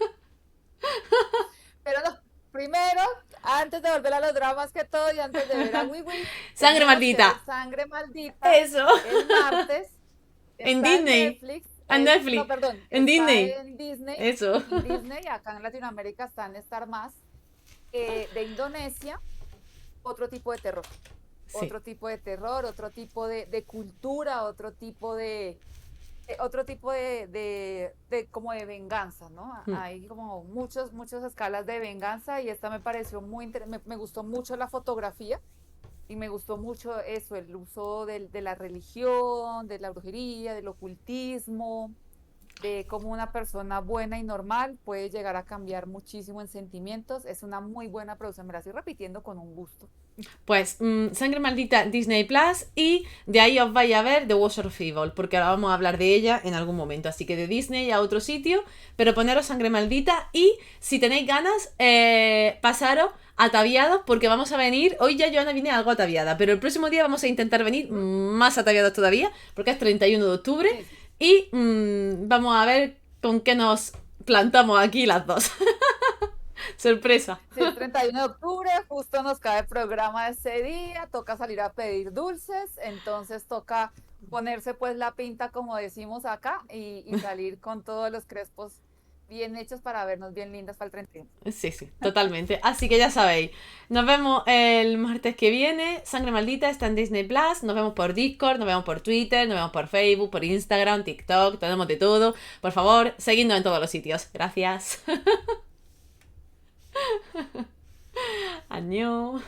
Pero no, primero, antes de volver a los dramas que todo y antes de ver a Wiwi, Sangre tenemos que ver maldita. Sangre Maldita Eso. el martes. En Está en Disney. Netflix, En no, Netflix. perdón, En está Disney. en Disney, Eso. en Disney, acá en Latinoamérica está en Star Más, de Indonesia, otro tipo de terror, Sí. otro tipo de cultura, otro tipo de como de venganza, ¿no? Mm. Hay como muchas escalas de venganza y esta me pareció me gustó mucho la fotografía y me gustó mucho eso, el uso de la religión, de la brujería, del ocultismo, de cómo una persona buena y normal puede llegar a cambiar muchísimo en sentimientos. Es una muy buena producción, me la estoy repitiendo con un gusto. Pues Sangre Maldita Disney Plus y de ahí os vais a ver The Wars of Evil, porque ahora vamos a hablar de ella en algún momento. Así que de Disney a otro sitio, pero poneros Sangre Maldita y si tenéis ganas, pasaros ataviados porque vamos a venir. Hoy ya Joana viene algo ataviada, pero el próximo día vamos a intentar venir Ujú. más ataviados todavía, porque es 31 de octubre Sí, sí. y vamos a ver con qué nos plantamos aquí las dos. Sorpresa. Si es 31 de octubre, justo nos cae el programa de ese día, toca salir a pedir dulces, entonces toca ponerse pues la pinta como decimos acá y salir con todos los crespos bien hechos para vernos bien lindas para el 31. Sí, sí, totalmente. Así que ya sabéis, nos vemos el martes que viene. Sangre Maldita está en Disney Plus. Nos vemos por Discord, nos vemos por Twitter, nos vemos por Facebook, por Instagram, TikTok, tenemos de todo. Por favor, seguidnos en todos los sitios. Gracias. Año.